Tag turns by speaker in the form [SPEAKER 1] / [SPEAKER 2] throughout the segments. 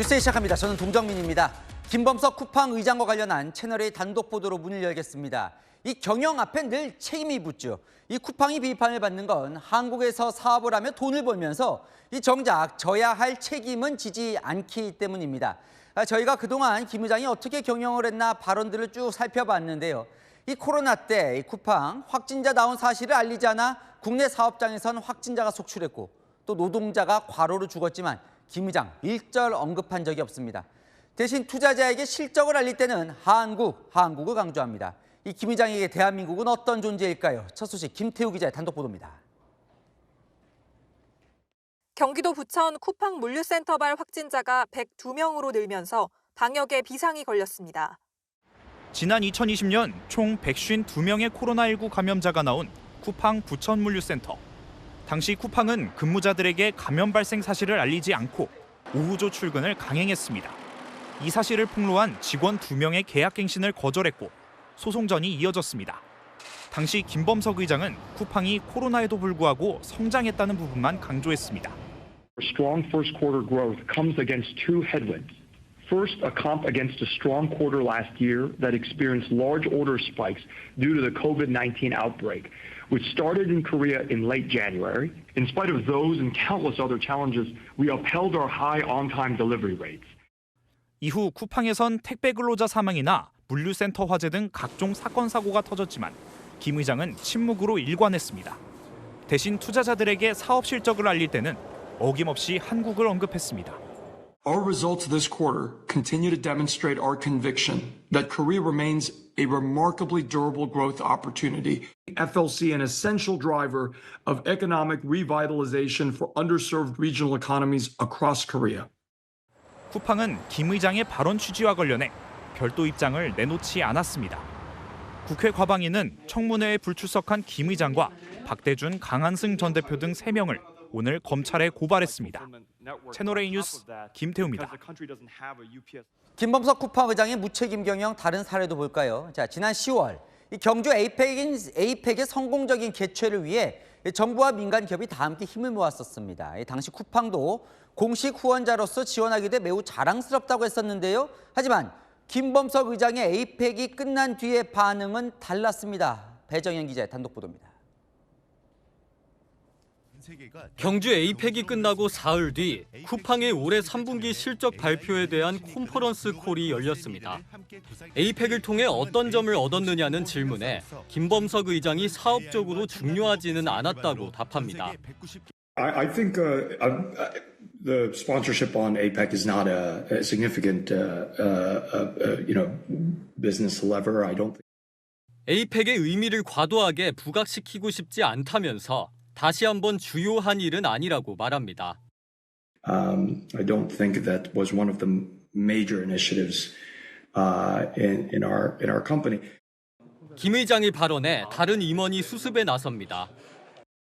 [SPEAKER 1] 뉴스에 시작합니다. 저는 동정민입니다. 김범석 쿠팡 의장과 관련한 채널의 단독 보도로 문을 열겠습니다. 이 경영 앞에 늘 책임이 붙죠. 이 쿠팡이 비판을 받는 건 한국에서 사업을 하며 돈을 벌면서 이 정작 져야 할 책임은 지지 않기 때문입니다. 저희가 그동안 김 의장이 어떻게 경영을 했나 발언들을 쭉 살펴봤는데요. 이 코로나 때 이 쿠팡 확진자 나온 사실을 알리지 않아 국내 사업장에선 확진자가 속출했고 또 노동자가 과로로 죽었지만 김 의장 일절 언급한 적이 없습니다. 대신 투자자에게 실적을 알릴 때는 한국을 강조합니다. 이 김 의장에게 대한민국은 어떤 존재일까요? 첫 소식 김태우 기자의 단독 보도입니다.
[SPEAKER 2] 경기도 부천 쿠팡 물류센터발 확진자가 102명으로 늘면서 방역에 비상이 걸렸습니다.
[SPEAKER 3] 지난 2020년 총 152명의 코로나19 감염자가 나온 쿠팡 부천 물류센터. 당시 쿠팡은 근무자들에게 감염 발생 사실을 알리지 않고 오후조 출근을 강행했습니다. 이 사실을 폭로한 직원 2명의 계약갱신을 거절했고 소송전이 이어졌습니다. 당시 김범석 의장은 쿠팡이 코로나에도 불구하고 성장했다는 부분만 강조했습니다.
[SPEAKER 4] Strong first quarter growth comes against two headwinds. First, a comp against a strong quarter last year that experienced large order spikes due to the COVID-19 outbreak, which started in Korea in late January. In spite of those and countless other challenges, we upheld our high on-time delivery rates.
[SPEAKER 3] 이후 쿠팡에선 택배 근로자 사망이나 물류센터 화재 등 각종 사건 사고가 터졌지만 김 의장은 침묵으로 일관했습니다. 대신 투자자들에게 사업 실적을 알릴 때는 어김없이 한국을 언급했습니다.
[SPEAKER 5] Our results this quarter continue to demonstrate our conviction that Korea remains a remarkably durable growth opportunity. FLC, an essential driver of economic revitalization for underserved regional economies across Korea.
[SPEAKER 3] 쿠팡은 김 의장의 발언 취지와 관련해 별도 입장을 내놓지 않았습니다. 국회 과방위는 청문회에 불출석한 김 의장과 박대준, 강한승 전 대표 등 3명을 오늘 검찰에 고발했습니다. 채널A 뉴스 김태우입니다.
[SPEAKER 1] 김범석 쿠팡 의장의 무책임 경영 다른 사례도 볼까요? 자, 지난 10월 이 경주 에이펙의 성공적인 개최를 위해 정부와 민간 기업이 다 함께 힘을 모았었습니다. 당시 쿠팡도 공식 후원자로서 지원하게 돼 매우 자랑스럽다고 했었는데요. 하지만 김범석 의장의 에이펙이 끝난 뒤의 반응은 달랐습니다. 배정현 기자의 단독 보도입니다.
[SPEAKER 6] 경주 에이펙이 끝나고 사흘 뒤 쿠팡의 올해 3분기 실적 발표에 대한 컨퍼런스 콜이 열렸습니다. 에이펙을 통해 어떤 점을 얻었느냐는 질문에 김범석 의장이 사업적으로 중요하지는 않았다고 답합니다.
[SPEAKER 7] I think the sponsorship on APEC is not a significant, business lever. I don't think.
[SPEAKER 6] 에이펙의 의미를 과도하게 부각시키고 싶지 않다면서 다시 한번 주요한 일은 아니라고 말합니다.
[SPEAKER 7] I don't think that was one of the major initiatives in our company.
[SPEAKER 6] 김 의장의 발언에 다른 임원이 수습에 나섭니다.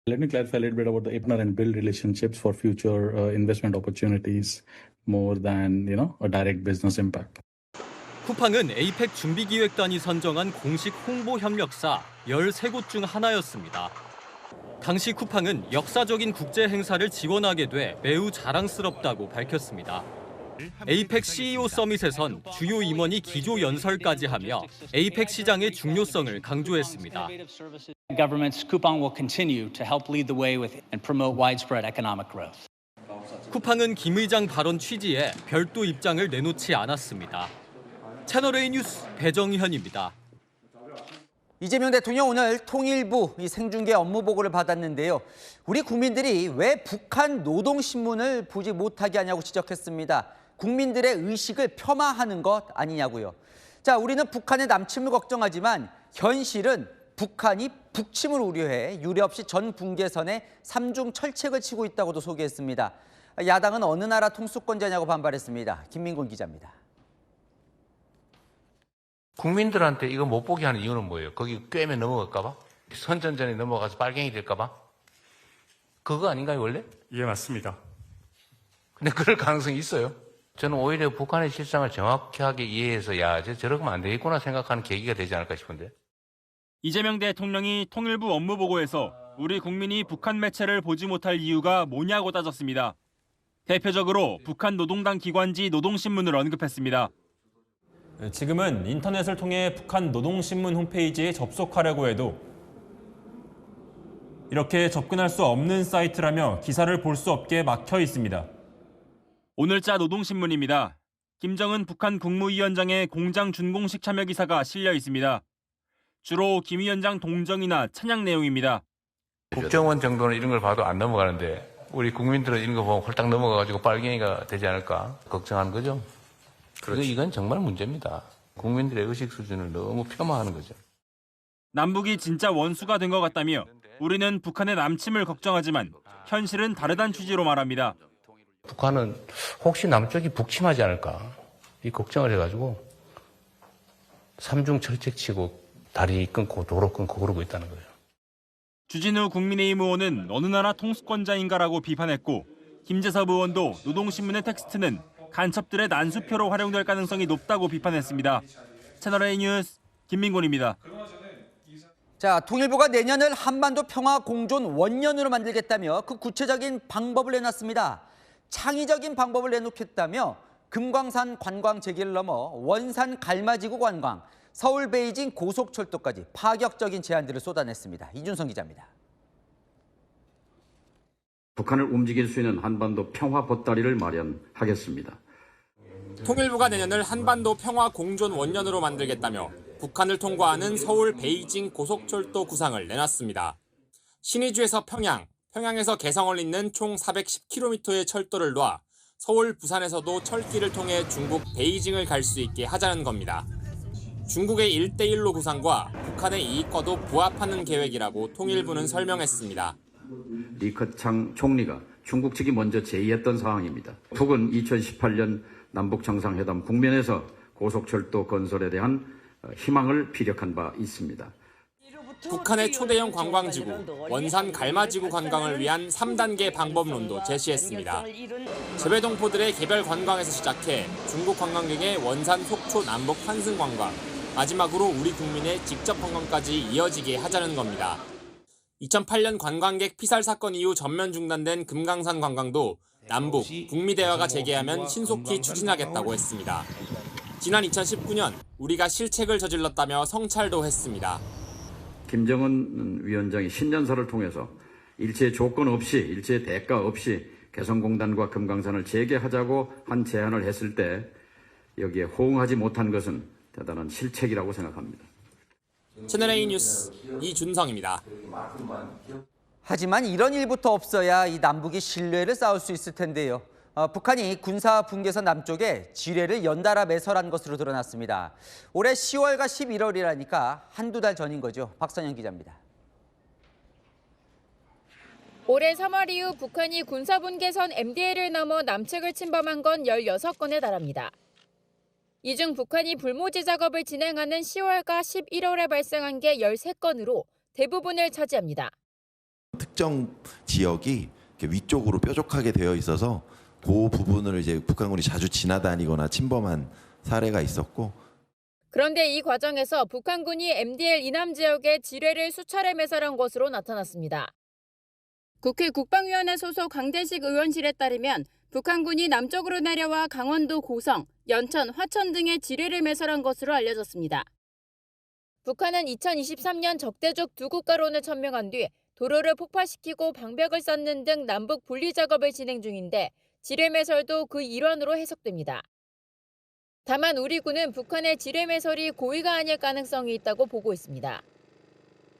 [SPEAKER 8] Let me clarify a little bit about the partner and build relationships for future investment opportunities more than, a direct business impact.
[SPEAKER 6] 쿠팡은 에이펙 준비기획단이 선정한 공식 홍보 협력사 13곳 중 하나였습니다. 당시 쿠팡은 역사적인 국제 행사를 지원하게 돼 매우 자랑스럽다고 밝혔습니다. 에이펙 CEO 서밋에선 주요 임원이 기조 연설까지 하며 에이펙 시장의 중요성을 강조했습니다.
[SPEAKER 9] Governments, Coupang will continue to help lead the way with and promote widespread economic growth.
[SPEAKER 6] 쿠팡은 김 의장 발언 취지에 별도 입장을 내놓지 않았습니다. 채널A 뉴스 배정현입니다.
[SPEAKER 1] 이재명 대통령 오늘 통일부 생중계 업무 보고를 받았는데요. 우리 국민들이 왜 북한 노동신문을 보지 못하게 하냐고 지적했습니다. 국민들의 의식을 폄하하는 것 아니냐고요. 자, 우리는 북한의 남침을 걱정하지만 현실은 북한이 북침을 우려해 유례 없이 전 분계선에 삼중 철책을 치고 있다고도 소개했습니다. 야당은 어느 나라 통수권자냐고 반발했습니다. 김민곤 기자입니다.
[SPEAKER 10] 국민들한테 이거 못 보게 하는 이유는 뭐예요? 거기 꿰면 넘어갈까 봐? 선전전에 넘어가서 빨갱이 될까 봐? 그거 아닌가요, 원래?
[SPEAKER 11] 예, 맞습니다.
[SPEAKER 10] 근데 그럴 가능성이 있어요. 저는 오히려 북한의 실상을 정확하게 이해해서 저러면 안 되겠구나 생각하는 계기가 되지 않을까 싶은데.
[SPEAKER 11] 이재명 대통령이 통일부 업무 보고에서 우리 국민이 북한 매체를 보지 못할 이유가 뭐냐고 따졌습니다. 대표적으로 북한 노동당 기관지 노동신문을 언급했습니다.
[SPEAKER 12] 지금은 인터넷을 통해 북한 노동신문 홈페이지에 접속하려고 해도 이렇게 접근할 수 없는 사이트라며 기사를 볼 수 없게 막혀 있습니다.
[SPEAKER 11] 오늘자 노동신문입니다. 김정은 북한 국무위원장의 공장 준공식 참여 기사가 실려 있습니다. 주로 김 위원장 동정이나 찬양 내용입니다.
[SPEAKER 10] 국정원 정도는 이런 걸 봐도 안 넘어가는데 우리 국민들은 이런 거 보면 홀딱 넘어가가지고 빨갱이가 되지 않을까 걱정하는 거죠. 그렇죠. 이건 정말 문제입니다. 국민들의 의식 수준을 너무 폄하하는 거죠.
[SPEAKER 11] 남북이 진짜 원수가 된 것 같다며 우리는 북한의 남침을 걱정하지만 현실은 다르다는 취지로 말합니다.
[SPEAKER 10] 북한은 혹시 남쪽이 북침하지 않을까 이 걱정을 해가지고 삼중 철책치고 다리 끊고 도로 끊고 그러고 있다는 거예요.
[SPEAKER 11] 주진우 국민의힘 의원은 어느 나라 통수권자인가라고 비판했고 김재섭 의원도 노동신문의 텍스트는 간첩들의 난수표로 활용될 가능성이 높다고 비판했습니다. 채널A 뉴스 김민곤입니다.
[SPEAKER 1] 자, 통일부가 내년을 한반도 평화 공존 원년으로 만들겠다며 그 구체적인 방법을 내놨습니다. 창의적인 방법을 내놓겠다며 금광산 관광 재개를 넘어 원산 갈마지구 관광, 서울 베이징 고속철도까지 파격적인 제안들을 쏟아냈습니다. 이준성 기자입니다.
[SPEAKER 13] 북한을 움직일 수 있는 한반도 평화 보따리를 마련하겠습니다.
[SPEAKER 14] 통일부가 내년을 한반도 평화 공존 원년으로 만들겠다며 북한을 통과하는 서울 베이징 고속철도 구상을 내놨습니다. 신의주에서 평양, 평양에서 개성을 잇는 총 410km의 철도를 놔 서울, 부산에서도 철길을 통해 중국 베이징을 갈 수 있게 하자는 겁니다. 중국의 1대1로 구상과 북한의 이익과도 부합하는 계획이라고 통일부는 설명했습니다.
[SPEAKER 13] 리커창 총리가 중국 측이 먼저 제의했던 사항입니다. 북은 2018년 남북정상회담 국면에서 고속철도 건설에 대한 희망을 피력한 바 있습니다.
[SPEAKER 14] 북한의 초대형 관광지구, 원산 갈마지구 관광을 위한 3단계 방법론도 제시했습니다. 재외동포들의 개별 관광에서 시작해 중국 관광객의 원산 속초 남북 환승 관광, 마지막으로 우리 국민의 직접 관광까지 이어지게 하자는 겁니다. 2008년 관광객 피살 사건 이후 전면 중단된 금강산 관광도 남북, 북미 대화가 재개하면 신속히 추진하겠다고 했습니다. 지난 2019년 우리가 실책을 저질렀다며 성찰도 했습니다.
[SPEAKER 13] 김정은 위원장이 신년사를 통해서 일체 조건 없이, 일체 대가 없이 개성공단과 금강산을 재개하자고 한 제안을 했을 때 여기에 호응하지 못한 것은 대단한 실책이라고 생각합니다.
[SPEAKER 14] 채널A 뉴스 이준성입니다.
[SPEAKER 1] 하지만 이런 일부터 없어야 이 남북이 신뢰를 쌓을 수 있을 텐데요. 북한이 군사 분계선 남쪽에 지뢰를 연달아 매설한 것으로 드러났습니다. 올해 10월과 11월이라니까 한두 달 전인 거죠. 박선영 기자입니다.
[SPEAKER 15] 올해 3월 이후 북한이 군사 분계선 MDL을 넘어 남측을 침범한 건 16건에 달합니다. 이 중 북한이 불모지 작업을 진행하는 10월과 11월에 발생한 게 13건으로 대부분을 차지합니다.
[SPEAKER 16] 특정 지역이 위쪽으로 뾰족하게 되어 있어서 그 부분을 이제 북한군이 자주 지나다니거나 침범한 사례가 있었고,
[SPEAKER 15] 그런데 이 과정에서 북한군이 MDL 이남 지역에 지뢰를 수차례 매설한 것으로 나타났습니다. 국회 국방위원회 소속 강대식 의원실에 따르면 북한군이 남쪽으로 내려와 강원도 고성, 연천, 화천 등에 지뢰를 매설한 것으로 알려졌습니다. 북한은 2023년 적대적 두 국가론을 천명한 뒤 도로를 폭파시키고 방벽을 쌓는 등 남북 분리 작업을 진행 중인데 지뢰 매설도 그 일환으로 해석됩니다. 다만 우리 군은 북한의 지뢰 매설이 고의가 아닐 가능성이 있다고 보고 있습니다.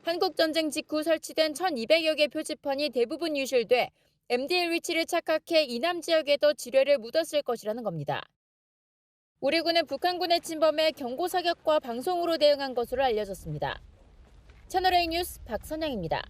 [SPEAKER 15] 한국전쟁 직후 설치된 1,200여 개 표지판이 대부분 유실돼 MDL 위치를 착각해 이남 지역에도 지뢰를 묻었을 것이라는 겁니다. 우리 군은 북한군의 침범에 경고 사격과 방송으로 대응한 것으로 알려졌습니다. 채널A 뉴스 박선영입니다.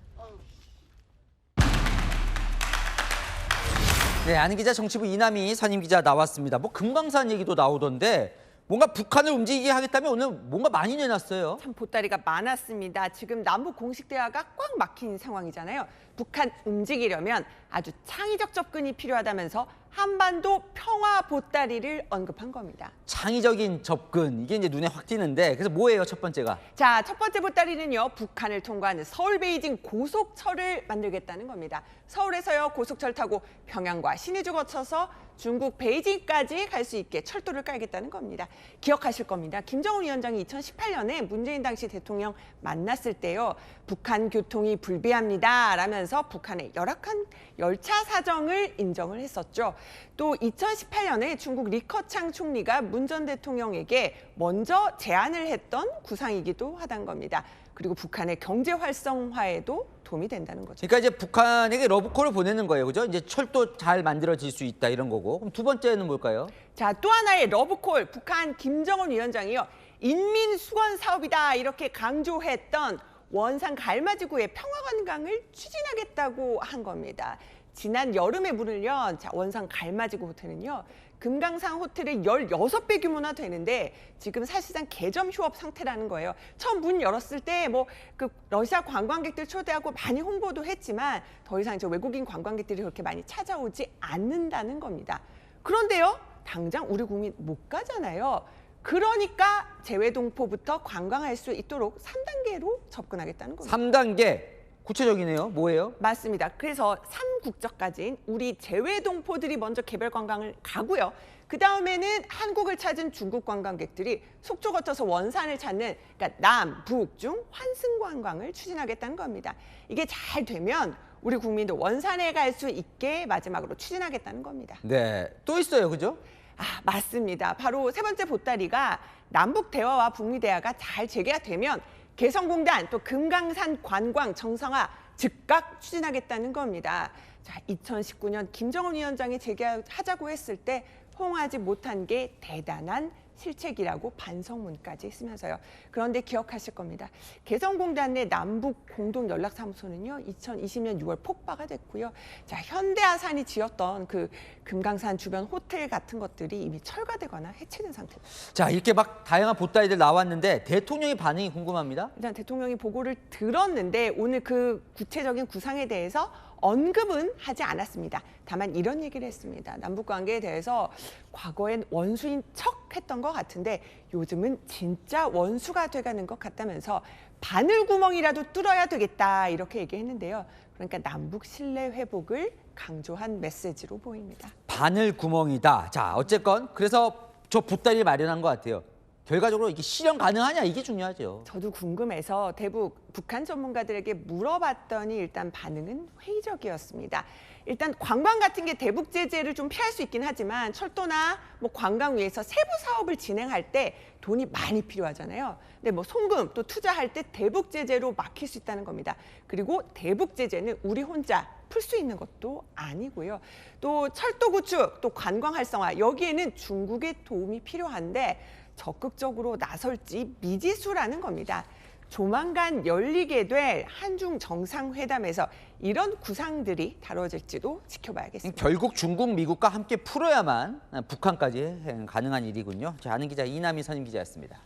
[SPEAKER 1] 네, 안희 기자, 정치부 이남희 선임 기자 나왔습니다. 뭐 금강산 얘기도 나오던데 뭔가 북한을 움직이게 하겠다면 오늘 뭔가 많이 내놨어요.
[SPEAKER 17] 참 보따리가 많았습니다. 지금 남북 공식 대화가 꽉 막힌 상황이잖아요. 북한 움직이려면 아주 창의적 접근이 필요하다면서 한반도 평화 보따리를 언급한 겁니다.
[SPEAKER 1] 창의적인 접근, 이게 이제 눈에 확 띄는데 그래서 뭐예요, 첫 번째가?
[SPEAKER 17] 자, 첫 번째 보따리는요, 북한을 통과하는 서울 베이징 고속철을 만들겠다는 겁니다. 서울에서요, 고속철 타고 평양과 신의주 거쳐서 중국 베이징까지 갈 수 있게 철도를 깔겠다는 겁니다. 기억하실 겁니다. 김정은 위원장이 2018년에 문재인 당시 대통령 만났을 때요, 북한 교통이 불비합니다 라면서 북한의 열악한 열차 사정을 인정을 했었죠. 또 2018년에 중국 리커창 총리가 문 전 대통령에게 먼저 제안을 했던 구상이기도 하다는 겁니다. 그리고 북한의 경제 활성화에도 도움이 된다는 거죠.
[SPEAKER 1] 그러니까 이제 북한에게 러브콜을 보내는 거예요, 그죠? 이제 철도 잘 만들어질 수 있다 이런 거고. 그럼 두 번째는 뭘까요?
[SPEAKER 17] 자, 또 하나의 러브콜, 북한 김정은 위원장이요, 인민 수건 사업이다 이렇게 강조했던 원산 갈마지구의 평화관광을 추진하겠다고 한 겁니다. 지난 여름에 문을 연 원산 갈마지구 호텔은요, 금강산 호텔의 16배 규모나 되는데 지금 사실상 개점 휴업 상태라는 거예요. 처음 문 열었을 때 뭐 그 러시아 관광객들 초대하고 많이 홍보도 했지만 더 이상 이제 외국인 관광객들이 그렇게 많이 찾아오지 않는다는 겁니다. 그런데요, 당장 우리 국민 못 가잖아요. 그러니까 재외동포부터 관광할 수 있도록 3단계로 접근하겠다는 겁니다.
[SPEAKER 1] 3단계. 구체적이네요. 뭐예요?
[SPEAKER 17] 맞습니다. 그래서 3국적까지인 우리 재외동포들이 먼저 개별 관광을 가고요. 그 다음에는 한국을 찾은 중국 관광객들이 속초 거쳐서 원산을 찾는, 그러니까 남, 북 중 환승 관광을 추진하겠다는 겁니다. 이게 잘 되면 우리 국민도 원산에 갈 수 있게 마지막으로 추진하겠다는 겁니다.
[SPEAKER 1] 네, 또 있어요, 그죠?
[SPEAKER 17] 아, 맞습니다. 바로 세 번째 보따리가 남북 대화와 북미 대화가 잘 재개되면 개성공단 또 금강산 관광 정상화 즉각 추진하겠다는 겁니다. 자, 2019년 김정은 위원장이 재개하자고 했을 때 호응하지 못한 게 대단한 실책이라고 반성문까지 쓰면서요. 그런데 기억하실 겁니다. 개성공단 내 남북 공동 연락사무소는요, 2020년 6월 폭파가 됐고요. 자, 현대아산이 지었던 그 금강산 주변 호텔 같은 것들이 이미 철거되거나 해체된 상태입니다.
[SPEAKER 1] 자, 이렇게 막 다양한 보따리들 나왔는데 대통령의 반응이 궁금합니다.
[SPEAKER 17] 일단 대통령이 보고를 들었는데 오늘 그 구체적인 구상에 대해서 언급은 하지 않았습니다. 다만 이런 얘기를 했습니다. 남북 관계에 대해서 과거엔 원수인 척 했던 것 같은데 요즘은 진짜 원수가 돼가는 것 같다면서 바늘구멍이라도 뚫어야 되겠다 이렇게 얘기했는데요. 그러니까 남북 신뢰 회복을 강조한 메시지로 보입니다.
[SPEAKER 1] 바늘구멍이다. 자, 어쨌건 그래서 저 보따리 마련한 것 같아요. 결과적으로 이게 실현 가능하냐, 이게 중요하죠.
[SPEAKER 17] 저도 궁금해서 대북 북한 전문가들에게 물어봤더니 일단 반응은 회의적이었습니다. 일단 관광 같은 게 대북 제재를 좀 피할 수 있긴 하지만 철도나 뭐 관광 위에서 세부 사업을 진행할 때 돈이 많이 필요하잖아요. 근데 뭐 송금 또 투자할 때 대북 제재로 막힐 수 있다는 겁니다. 그리고 대북 제재는 우리 혼자 풀 수 있는 것도 아니고요. 또 철도 구축, 또 관광 활성화, 여기에는 중국의 도움이 필요한데 적극적으로 나설지 미지수라는 겁니다. 조만간 열리게 될 한중 정상회담에서 이런 구상들이 다뤄질지도 지켜봐야겠습니다.
[SPEAKER 1] 결국 중국, 미국과 함께 풀어야만 북한까지 가능한 일이군요. 자, 아는 기자 이남희 선임 기자였습니다.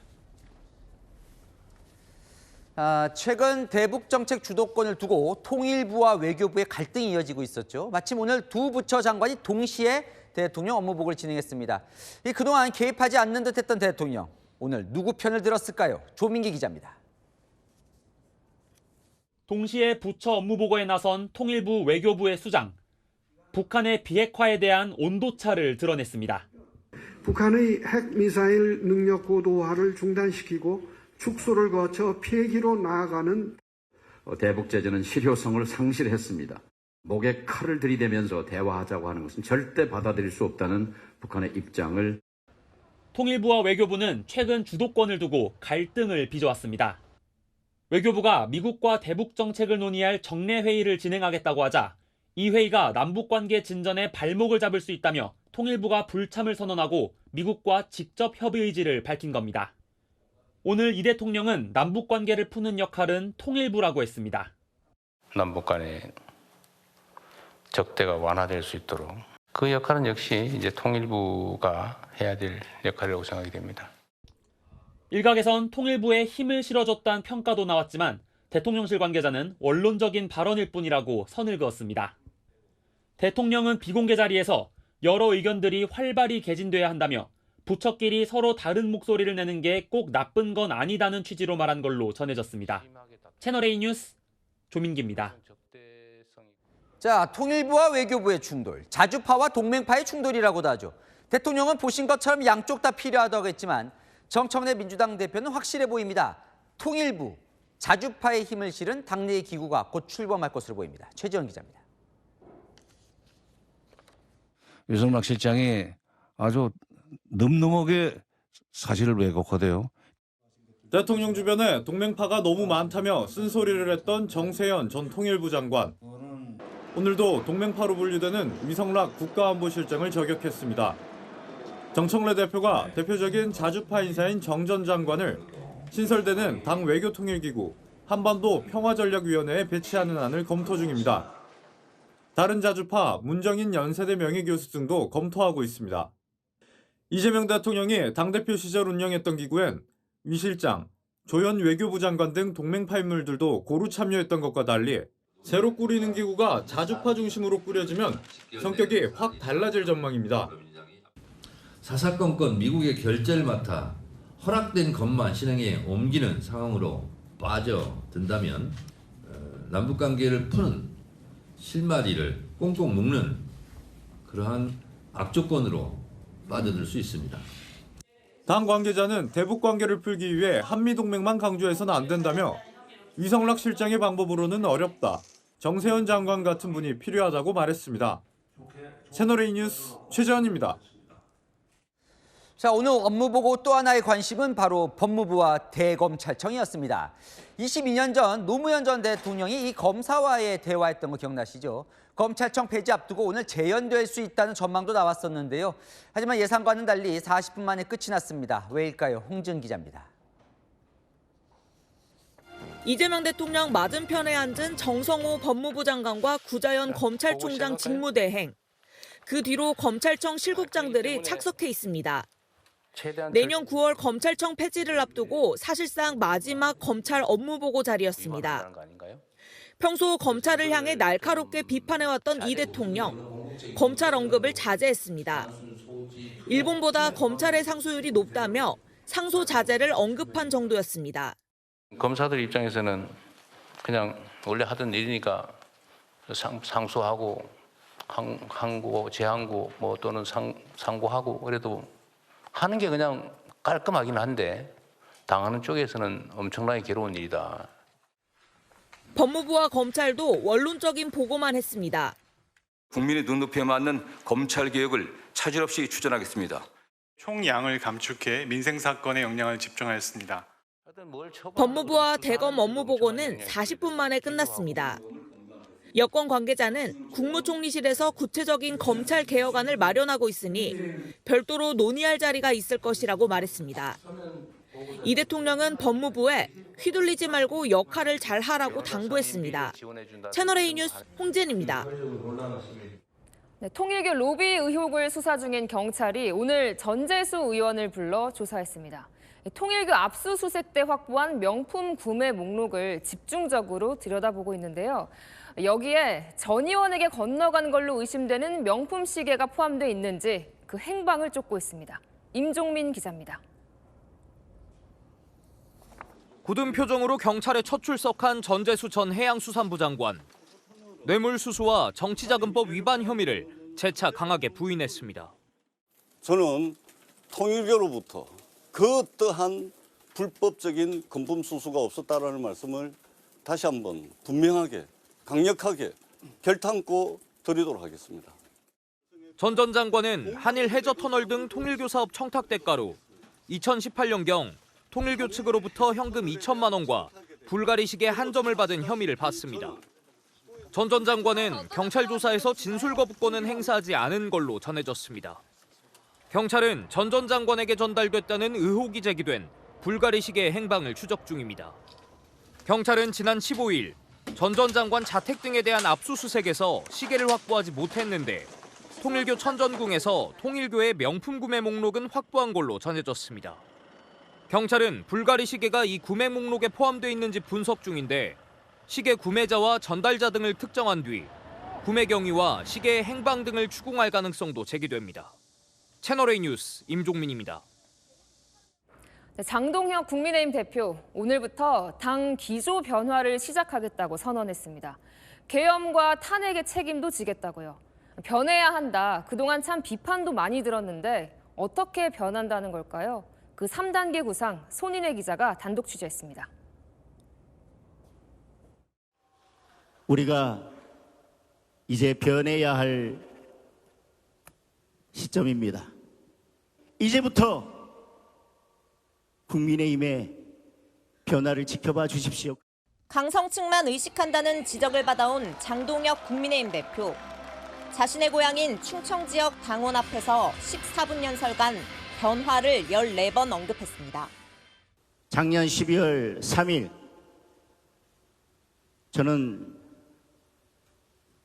[SPEAKER 1] 최근 대북 정책 주도권을 두고 통일부와 외교부의 갈등이 이어지고 있었죠. 마침 오늘 두 부처 장관이 동시에 대통령 업무보고를 진행했습니다. 그동안 개입하지 않는 듯했던 대통령, 오늘 누구 편을 들었을까요? 조민기 기자입니다.
[SPEAKER 18] 동시에 부처 업무보고에 나선 통일부 외교부의 수장, 북한의 비핵화에 대한 온도차를 드러냈습니다.
[SPEAKER 19] 북한의 핵미사일 능력 고도화를 중단시키고 축소를 거쳐 폐기로 나아가는
[SPEAKER 13] 대북 제재는 실효성을 상실했습니다. 목에 칼을 들이대면서 대화하자고 하는 것은 절대 받아들일 수 없다는 북한의 입장을
[SPEAKER 18] 통일부와 외교부는 최근 주도권을 두고 갈등을 빚어왔습니다. 외교부가 미국과 대북 정책을 논의할 정례 회의를 진행하겠다고 하자 이 회의가 남북관계 진전에 발목을 잡을 수 있다며 통일부가 불참을 선언하고 미국과 직접 협의 의지를 밝힌 겁니다. 오늘 이 대통령은 남북관계를 푸는 역할은 통일부라고 했습니다.
[SPEAKER 10] 남북 간의 적대가 완화될 수 있도록 그 역할은 역시 이제 통일부가 해야 될 역할이라고 생각이 됩니다.
[SPEAKER 18] 일각에선 통일부에 힘을 실어줬다는 평가도 나왔지만 대통령실 관계자는 원론적인 발언일 뿐이라고 선을 그었습니다. 대통령은 비공개 자리에서 여러 의견들이 활발히 개진돼야 한다며 부처끼리 서로 다른 목소리를 내는 게 꼭 나쁜 건 아니다는 취지로 말한 걸로 전해졌습니다. 채널A 뉴스 조민기입니다.
[SPEAKER 1] 자, 통일부와 외교부의 충돌, 자주파와 동맹파의 충돌이라고도 하죠. 대통령은 보신 것처럼 양쪽 다 필요하다고 했지만 정청래 민주당 대표는 확실해 보입니다. 통일부, 자주파의 힘을 실은 당내의 기구가 곧 출범할 것으로 보입니다. 최지원 기자입니다.
[SPEAKER 20] 유승락 실장이 아주 늠름하게 사실을 왜곡하대요.
[SPEAKER 3] 대통령 주변에 동맹파가 너무 많다며 쓴소리를 했던 정세현 전 통일부 장관. 오늘도 동맹파로 분류되는 위성락 국가안보실장을 저격했습니다. 정청래 대표가 대표적인 자주파 인사인 정 전 장관을 신설되는 당 외교통일기구 한반도 평화전략위원회에 배치하는 안을 검토 중입니다. 다른 자주파 문정인 연세대 명예교수 등도 검토하고 있습니다. 이재명 대통령이 당대표 시절 운영했던 기구엔 위 실장, 조현 외교부 장관 등 동맹파 인물들도 고루 참여했던 것과 달리 새로 꾸리는 기구가 자주파 중심으로 꾸려지면 성격이 확 달라질 전망입니다.
[SPEAKER 21] 사사건건 미국의 결재를 맡아 허락된 것만 실행에 옮기는 상황으로 빠져든다면 남북관계를 푸는 실마리를 꽁꽁 묶는 그러한 악조건으로 빠져들 수 있습니다.
[SPEAKER 3] 당 관계자는 대북 관계를 풀기 위해 한미동맹만 강조해서는 안 된다며 위성락 실장의 방법으로는 어렵다. 정세현 장관 같은 분이 필요하다고 말했습니다. 채널A 뉴스 최재원입니다.
[SPEAKER 1] 자, 오늘 업무 보고 또 하나의 관심은 바로 법무부와 대검찰청이었습니다. 22년 전 노무현 전 대통령이 이 검사와의 대화했던 거 기억나시죠? 검찰청 폐지 앞두고 오늘 재연될 수 있다는 전망도 나왔었는데요. 하지만 예상과는 달리 40분 만에 끝이 났습니다. 왜일까요? 홍준 기자입니다.
[SPEAKER 2] 이재명 대통령 맞은편에 앉은 정성호 법무부 장관과 구자연 검찰총장 직무대행. 그 뒤로 검찰청 실국장들이 착석해 있습니다. 내년 9월 검찰청 폐지를 앞두고 사실상 마지막 검찰 업무보고 자리였습니다. 평소 검찰을 향해 날카롭게 비판해왔던 이 대통령, 검찰 언급을 자제했습니다. 일본보다 검찰의 상소율이 높다며 상소 자제를 언급한 정도였습니다.
[SPEAKER 10] 검사들 입장에서는 그냥 원래 하던 일이니까 상소하고 항고, 재항고 뭐 또는 상고하고 그래도 하는 게 그냥 깔끔하긴 한데 당하는 쪽에서는 엄청나게 괴로운 일이다.
[SPEAKER 2] 법무부와 검찰도 원론적인 보고만 했습니다.
[SPEAKER 22] 국민의 눈높이에 맞는 검찰 개혁을 차질 없이 추진하겠습니다.
[SPEAKER 23] 총량을 감축해 민생 사건에 역량을 집중하였습니다.
[SPEAKER 2] 법무부와 대검 업무 보고는 40분 만에 끝났습니다. 여권 관계자는 국무총리실에서 구체적인 검찰 개혁안을 마련하고 있으니 별도로 논의할 자리가 있을 것이라고 말했습니다. 이 대통령은 법무부에 휘둘리지 말고 역할을 잘하라고 당부했습니다. 채널A 뉴스 홍진입니다.
[SPEAKER 24] 네, 통일교 로비 의혹을 수사 중인 경찰이 오늘 전재수 의원을 불러 조사했습니다. 통일교 압수수색 때 확보한 명품 구매 목록을 집중적으로 들여다보고 있는데요. 여기에 전 의원에게 건너간 걸로 의심되는 명품 시계가 포함돼 있는지 그 행방을 쫓고 있습니다. 임종민 기자입니다.
[SPEAKER 6] 굳은 표정으로 경찰에 첫 출석한 전재수 전 해양수산부 장관. 뇌물수수와 정치자금법 위반 혐의를 재차 강하게 부인했습니다.
[SPEAKER 25] 저는 통일교로부터 그 어떠한 불법적인 금품 수수가 없었다라는 말씀을 다시 한번 분명하게 강력하게 결단코 드리도록 하겠습니다.
[SPEAKER 6] 전 전 장관은 한일 해저터널 등 통일교 사업 청탁 대가로 2018년경 통일교 측으로부터 현금 2천만 원과 불가리 시계 한 점을 받은 혐의를 받습니다. 전 전 장관은 경찰 조사에서 진술 거부권은 행사하지 않은 걸로 전해졌습니다. 경찰은 전 전 장관에게 전달됐다는 의혹이 제기된 불가리 시계의 행방을 추적 중입니다. 경찰은 지난 15일 전 전 장관 자택 등에 대한 압수수색에서 시계를 확보하지 못했는데 통일교 천전궁에서 통일교의 명품 구매 목록은 확보한 걸로 전해졌습니다. 경찰은 불가리 시계가 이 구매 목록에 포함되어 있는지 분석 중인데 시계 구매자와 전달자 등을 특정한 뒤 구매 경위와 시계의 행방 등을 추궁할 가능성도 제기됩니다. 채널A 뉴스 임종민입니다.
[SPEAKER 24] 장동혁 국민의힘 대표, 오늘부터 당 기조 변화를 시작하겠다고 선언했습니다. 계엄과 탄핵의 책임도 지겠다고요. 변해야 한다. 그동안 참 비판도 많이 들었는데 어떻게 변한다는 걸까요? 그 3단계 구상 손인혜 기자가 단독 취재했습니다.
[SPEAKER 4] 우리가 이제 변해야 할 시점입니다. 이제부터 국민의힘의 변화를 지켜봐 주십시오.
[SPEAKER 5] 강성층만 의식한다는 지적을 받아온 장동혁 국민의힘 대표. 자신의 고향인 충청 지역 당원 앞에서 14분 연설간 변화를 14번 언급했습니다.
[SPEAKER 4] 작년 12월 3일 저는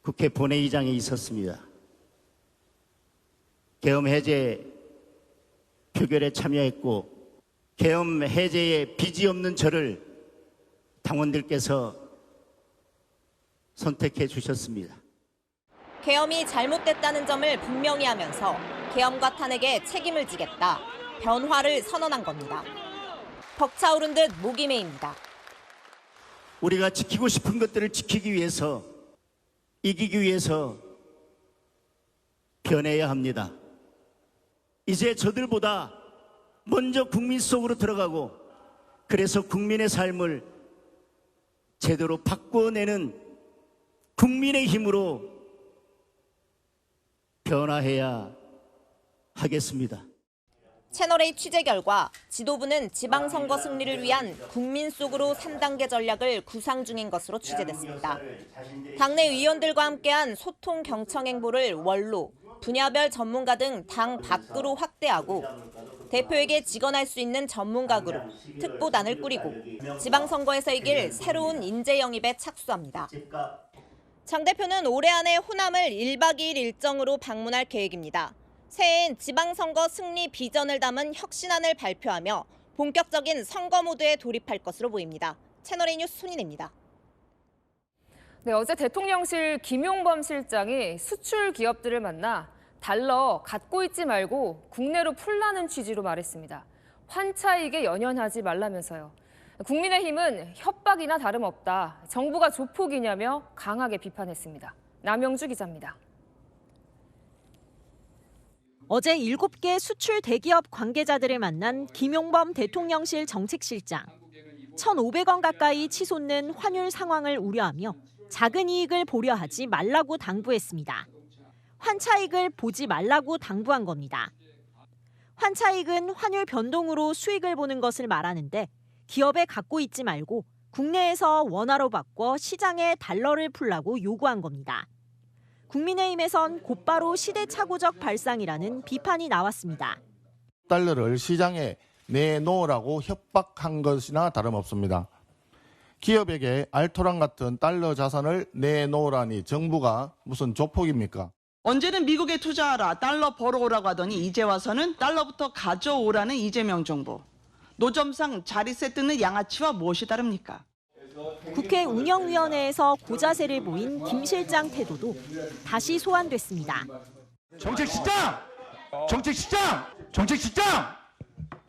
[SPEAKER 4] 국회 본회의장에 있었습니다. 계엄 해제 표결에 참여했고 계엄 해제에 빚이 없는 저를 당원들께서 선택해 주셨습니다.
[SPEAKER 5] 계엄이 잘못됐다는 점을 분명히 하면서 계엄과 탄핵에 책임을 지겠다. 변화를 선언한 겁니다. 벅차오른 듯 목이 메입니다.
[SPEAKER 4] 우리가 지키고 싶은 것들을 지키기 위해서, 이기기 위해서 변해야 합니다. 이제 저들보다 먼저 국민 속으로 들어가고 그래서 국민의 삶을 제대로 바꿔내는 국민의 힘으로 변화해야 하겠습니다.
[SPEAKER 5] 채널A 취재 결과 지도부는 지방선거 승리를 위한 국민 속으로 3단계 전략을 구상 중인 것으로 취재됐습니다. 당내 의원들과 함께한 소통 경청 행보를 원로, 분야별 전문가 등 당 밖으로 확대하고 대표에게 직언할 수 있는 전문가 그룹, 특보단을 꾸리고 지방선거에서 이길 새로운 인재 영입에 착수합니다. 장 대표는 올해 안에 호남을 1박 2일 일정으로 방문할 계획입니다. 새해엔 지방선거 승리 비전을 담은 혁신안을 발표하며 본격적인 선거 모드에 돌입할 것으로 보입니다. 채널A 뉴스 손인혜입니다.
[SPEAKER 24] 네, 어제 대통령실 김용범 실장이 수출 기업들을 만나 달러 갖고 있지 말고 국내로 풀라는 취지로 말했습니다. 환차익에 연연하지 말라면서요. 국민의힘은 협박이나 다름없다. 정부가 조폭이냐며 강하게 비판했습니다. 남영주 기자입니다.
[SPEAKER 7] 어제 7개 수출 대기업 관계자들을 만난 김용범 대통령실 정책실장. 1,500원 가까이 치솟는 환율 상황을 우려하며 작은 이익을 보려 하지 말라고 당부했습니다. 환차익을 보지 말라고 당부한 겁니다. 환차익은 환율 변동으로 수익을 보는 것을 말하는데 기업에 갖고 있지 말고 국내에서 원화로 바꿔 시장에 달러를 풀라고 요구한 겁니다. 국민의힘에선 곧바로 시대착오적 발상이라는 비판이 나왔습니다.
[SPEAKER 8] 달러를 시장에 내놓으라고 협박한 것이나 다름없습니다. 기업에게 알토란 같은 달러 자산을 내놓으라니 정부가 무슨 조폭입니까?
[SPEAKER 9] 언제는 미국에 투자하라, 달러 벌어오라고 하더니 이제 와서는 달러부터 가져오라는 이재명 정부. 노점상 자리세 뜯는 양아치와 무엇이 다릅니까?
[SPEAKER 7] 국회 운영위원회에서 고자세를 보인 김 실장 태도도 다시 소환됐습니다.
[SPEAKER 8] 정책실장! 정책실장! 정책실장!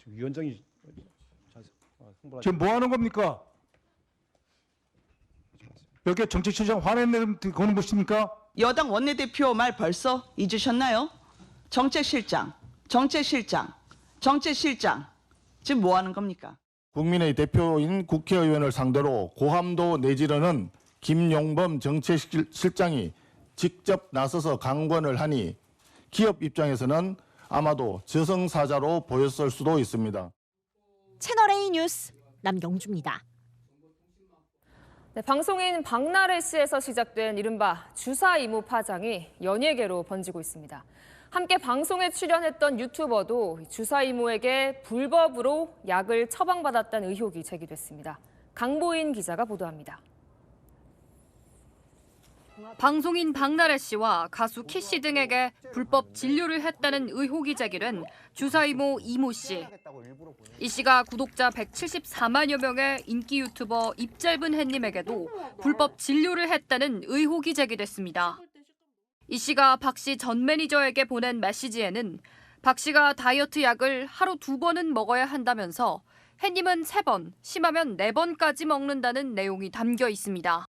[SPEAKER 26] 위원장이
[SPEAKER 8] 지금 뭐 하는 겁니까? 몇 개 정책실장 화내는 거는 무엇입니까?
[SPEAKER 9] 여당 원내대표 말 벌써 잊으셨나요? 정책실장, 정책실장, 정책실장. 지금 뭐 하는 겁니까?
[SPEAKER 8] 국민의 대표인 국회의원을 상대로 고함도 내지르는 김용범 정책실장이 직접 나서서 강권을 하니 기업 입장에서는 아마도 저승사자로 보였을 수도 있습니다.
[SPEAKER 7] 채널A 뉴스 남경주입니다.
[SPEAKER 24] 네, 방송인 박나래 씨에서 시작된 이른바 주사 이모 파장이 연예계로 번지고 있습니다. 함께 방송에 출연했던 유튜버도 주사 이모에게 불법으로 약을 처방받았다는 의혹이 제기됐습니다. 강보인 기자가 보도합니다.
[SPEAKER 27] 방송인 박나래 씨와 가수 키 씨 등에게 불법 진료를 했다는 의혹이 제기된 주사 이모 씨. 이 씨가 구독자 174만여 명의 인기 유튜버 입짧은 햇님에게도 불법 진료를 했다는 의혹이 제기됐습니다. 이 씨가 박 씨 전 매니저에게 보낸 메시지에는 박 씨가 다이어트 약을 하루 2번은 먹어야 한다면서 햇님은 3번, 심하면 4번까지 먹는다는 내용이 담겨 있습니다.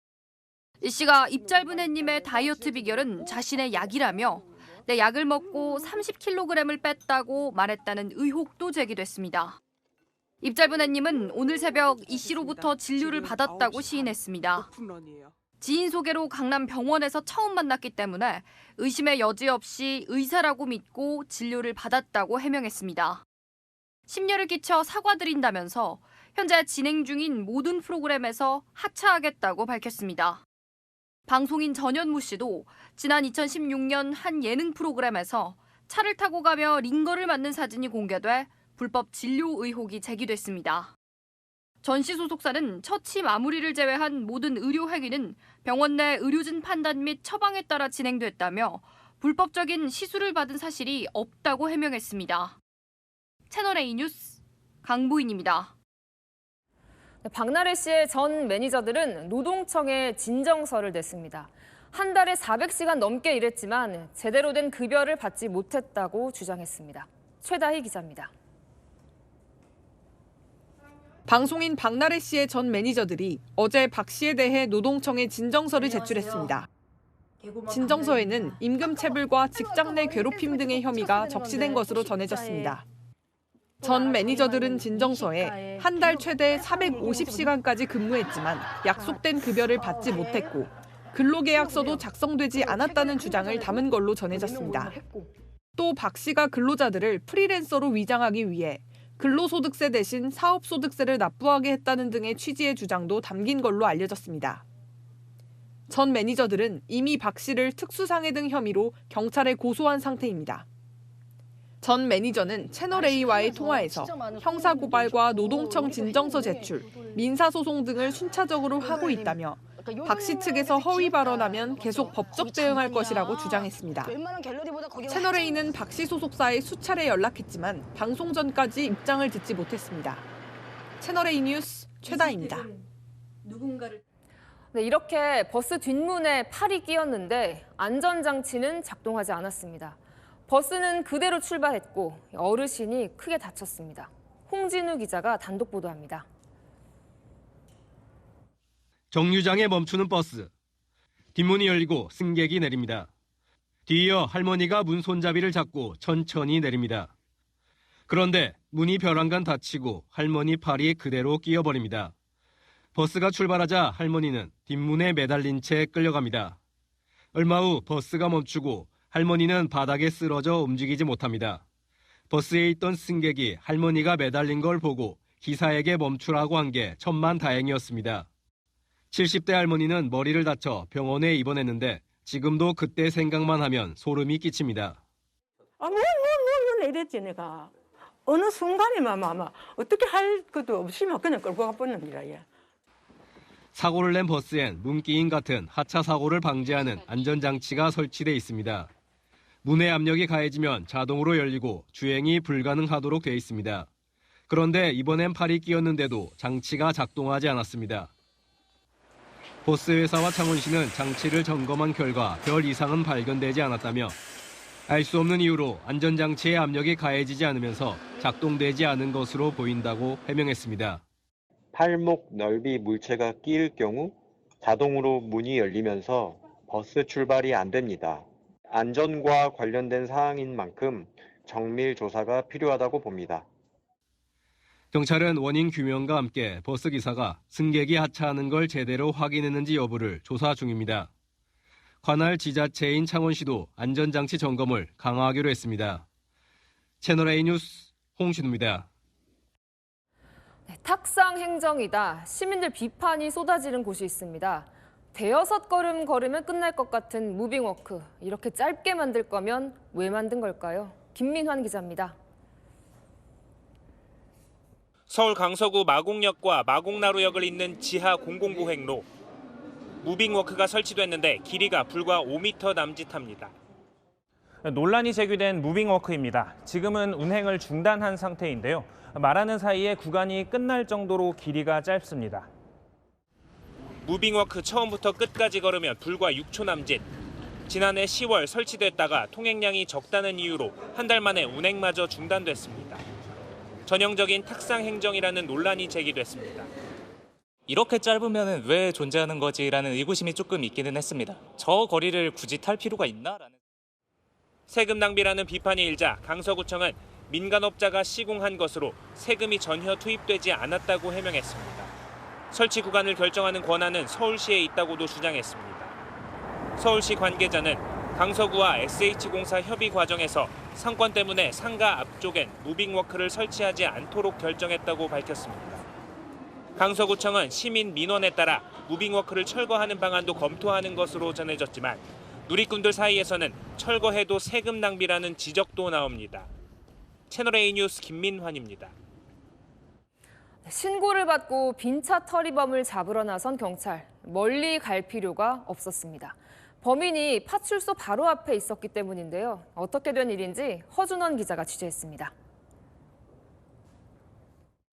[SPEAKER 27] 이 씨가 입 짧은 햇님의 다이어트 비결은 자신의 약이라며 내 약을 먹고 30kg을 뺐다고 말했다는 의혹도 제기됐습니다. 입 짧은 햇님은 오늘 새벽 이 씨로부터 진료를 받았다고 시인했습니다. 지인 소개로 강남 병원에서 처음 만났기 때문에 의심의 여지 없이 의사라고 믿고 진료를 받았다고 해명했습니다. 심려를 끼쳐 사과드린다면서 현재 진행 중인 모든 프로그램에서 하차하겠다고 밝혔습니다. 방송인 전현무 씨도 지난 2016년 한 예능 프로그램에서 차를 타고 가며 링거를 맞는 사진이 공개돼 불법 진료 의혹이 제기됐습니다. 전 씨 소속사는 처치 마무리를 제외한 모든 의료 행위는 병원 내 의료진 판단 및 처방에 따라 진행됐다며 불법적인 시술을 받은 사실이 없다고 해명했습니다. 채널A 뉴스 강보인입니다.
[SPEAKER 24] 박나래 씨의 전 매니저들은 노동청에 진정서를 냈습니다. 한 달에 400시간 넘게 일했지만 제대로 된 급여를 받지 못했다고 주장했습니다. 최다희 기자입니다.
[SPEAKER 11] 방송인 박나래 씨의 전 매니저들이 어제 박 씨에 대해 노동청에 진정서를 제출했습니다. 진정서에는 임금체불과 직장 내 괴롭힘 등의 혐의가 적시된 것으로 전해졌습니다. 전 매니저들은 진정서에 한 달 최대 450시간까지 근무했지만 약속된 급여를 받지 못했고 근로계약서도 작성되지 않았다는 주장을 담은 걸로 전해졌습니다. 또 박 씨가 근로자들을 프리랜서로 위장하기 위해 근로소득세 대신 사업소득세를 납부하게 했다는 등의 취지의 주장도 담긴 걸로 알려졌습니다. 전 매니저들은 이미 박 씨를 특수상해 등 혐의로 경찰에 고소한 상태입니다. 전 매니저는 채널A와의 통화에서 형사고발과 노동청 진정서 제출, 민사소송 등을 순차적으로 하고 있다며 박 씨 측에서 허위 발언하면 계속 법적 대응할 것이라고 주장했습니다. 채널A는 박 씨 소속사에 수차례 연락했지만 방송 전까지 입장을 듣지 못했습니다. 채널A 뉴스 최다희입니다.
[SPEAKER 24] 네, 이렇게 버스 뒷문에 팔이 끼었는데 안전장치는 작동하지 않았습니다. 버스는 그대로 출발했고 어르신이 크게 다쳤습니다. 홍진우 기자가 단독 보도합니다.
[SPEAKER 12] 정류장에 멈추는 버스. 뒷문이 열리고 승객이 내립니다. 뒤이어 할머니가 문 손잡이를 잡고 천천히 내립니다. 그런데 문이 벼랑간 닫히고 할머니 팔이 그대로 끼어버립니다. 버스가 출발하자 할머니는 뒷문에 매달린 채 끌려갑니다. 얼마 후 버스가 멈추고 할머니는 바닥에 쓰러져 움직이지 못합니다. 버스에 있던 승객이 할머니가 매달린 걸 보고 기사에게 멈추라고 한 게 천만다행이었습니다. 70대 할머니는 머리를 다쳐 병원에 입원했는데 지금도 그때 생각만 하면 소름이 끼칩니다.
[SPEAKER 14] 이랬지 내가. 어느 순간에만 아마 어떻게 할 것도 없이 막 그냥 끌고 가버립니다. 예.
[SPEAKER 12] 사고를 낸 버스엔 문기인 같은 하차 사고를 방지하는 안전장치가 설치돼 있습니다. 문의 압력이 가해지면 자동으로 열리고 주행이 불가능하도록 돼 있습니다. 그런데 이번엔 팔이 끼었는데도 장치가 작동하지 않았습니다. 버스 회사와 창원시는 장치를 점검한 결과 별 이상은 발견되지 않았다며 알 수 없는 이유로 안전장치의 압력이 가해지지 않으면서 작동되지 않은 것으로 보인다고 해명했습니다.
[SPEAKER 15] 팔목 넓이 물체가 끼일 경우 자동으로 문이 열리면서 버스 출발이 안 됩니다. 안전과 관련된 사항인 만큼 정밀 조사가 필요하다고 봅니다.
[SPEAKER 12] 경찰은 원인 규명과 함께 버스 기사가 승객이 하차하는 걸 제대로 확인했는지 여부를 조사 중입니다. 관할 지자체인 창원시도 안전장치 점검을 강화하기로 했습니다. 채널A 뉴스 홍신우입니다.
[SPEAKER 24] 탁상 행정이다. 시민들 비판이 쏟아지는 곳이 있습니다. 대여섯 걸음 걸으면 끝날 것 같은 무빙워크. 이렇게 짧게 만들 거면 왜 만든 걸까요? 김민환 기자입니다.
[SPEAKER 16] 서울 강서구 마곡역과 마곡나루역을 잇는 지하 공공보행로. 무빙워크가 설치됐는데 길이가 불과 5m 남짓합니다.
[SPEAKER 17] 논란이 제기된 무빙워크입니다. 지금은 운행을 중단한 상태인데요. 말하는 사이에 구간이 끝날 정도로 길이가 짧습니다.
[SPEAKER 16] 무빙워크 처음부터 끝까지 걸으면 불과 6초 남짓. 지난해 10월 설치됐다가 통행량이 적다는 이유로 한 달 만에 운행마저 중단됐습니다. 전형적인 탁상 행정이라는 논란이 제기됐습니다.
[SPEAKER 3] 이렇게 짧으면 왜 존재하는 거지라는 의구심이 조금 있기는 했습니다. 저 거리를 굳이 탈 필요가 있나라는.
[SPEAKER 16] 세금 낭비라는 비판이 일자 강서구청은 민간업자가 시공한 것으로 세금이 전혀 투입되지 않았다고 해명했습니다. 설치 구간을 결정하는 권한은 서울시에 있다고도 주장했습니다. 서울시 관계자는 강서구와 SH공사 협의 과정에서 상권 때문에 상가 앞쪽엔 무빙워크를 설치하지 않도록 결정했다고 밝혔습니다. 강서구청은 시민 민원에 따라 무빙워크를 철거하는 방안도 검토하는 것으로 전해졌지만 누리꾼들 사이에서는 철거해도 세금 낭비라는 지적도 나옵니다. 채널A 뉴스 김민환입니다.
[SPEAKER 24] 신고를 받고 빈차 터리범을 잡으러 나선 경찰. 멀리 갈 필요가 없었습니다. 범인이 파출소 바로 앞에 있었기 때문인데요. 어떻게 된 일인지 허준원 기자가 취재했습니다.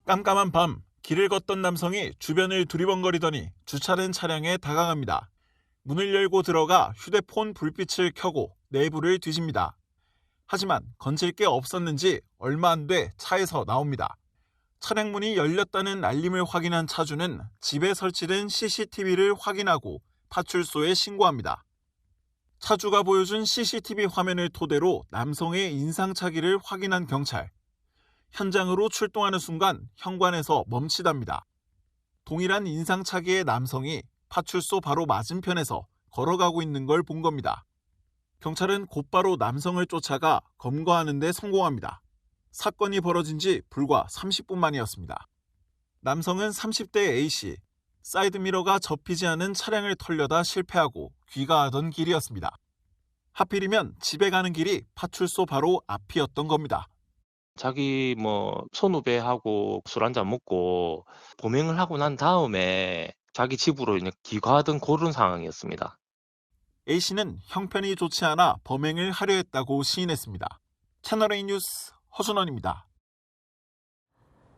[SPEAKER 13] 깜깜한 밤, 길을 걷던 남성이 주변을 두리번거리더니 주차된 차량에 다가갑니다. 문을 열고 들어가 휴대폰 불빛을 켜고 내부를 뒤집니다. 하지만 건질 게 없었는지 얼마 안 돼 차에서 나옵니다. 차량 문이 열렸다는 알림을 확인한 차주는 집에 설치된 CCTV를 확인하고 파출소에 신고합니다. 차주가 보여준 CCTV 화면을 토대로 남성의 인상착의를 확인한 경찰. 현장으로 출동하는 순간 현관에서 멈칫합니다. 동일한 인상착의의 남성이 파출소 바로 맞은편에서 걸어가고 있는 걸 본 겁니다. 경찰은 곧바로 남성을 쫓아가 검거하는 데 성공합니다. 사건이 벌어진 지 불과 30분 만이었습니다. 남성은 30대 A씨, 사이드미러가 접히지 않은 차량을 털려다 실패하고 귀가하던 길이었습니다. 하필이면 집에 가는 길이 파출소 바로 앞이었던 겁니다.
[SPEAKER 18] 자기 선후배하고 술 한잔 먹고 범행을 하고 난 다음에 자기 집으로 귀가하던 그런 상황이었습니다.
[SPEAKER 13] A씨는 형편이 좋지 않아 범행을 하려 했다고 시인했습니다. 채널A 뉴스 허준원입니다.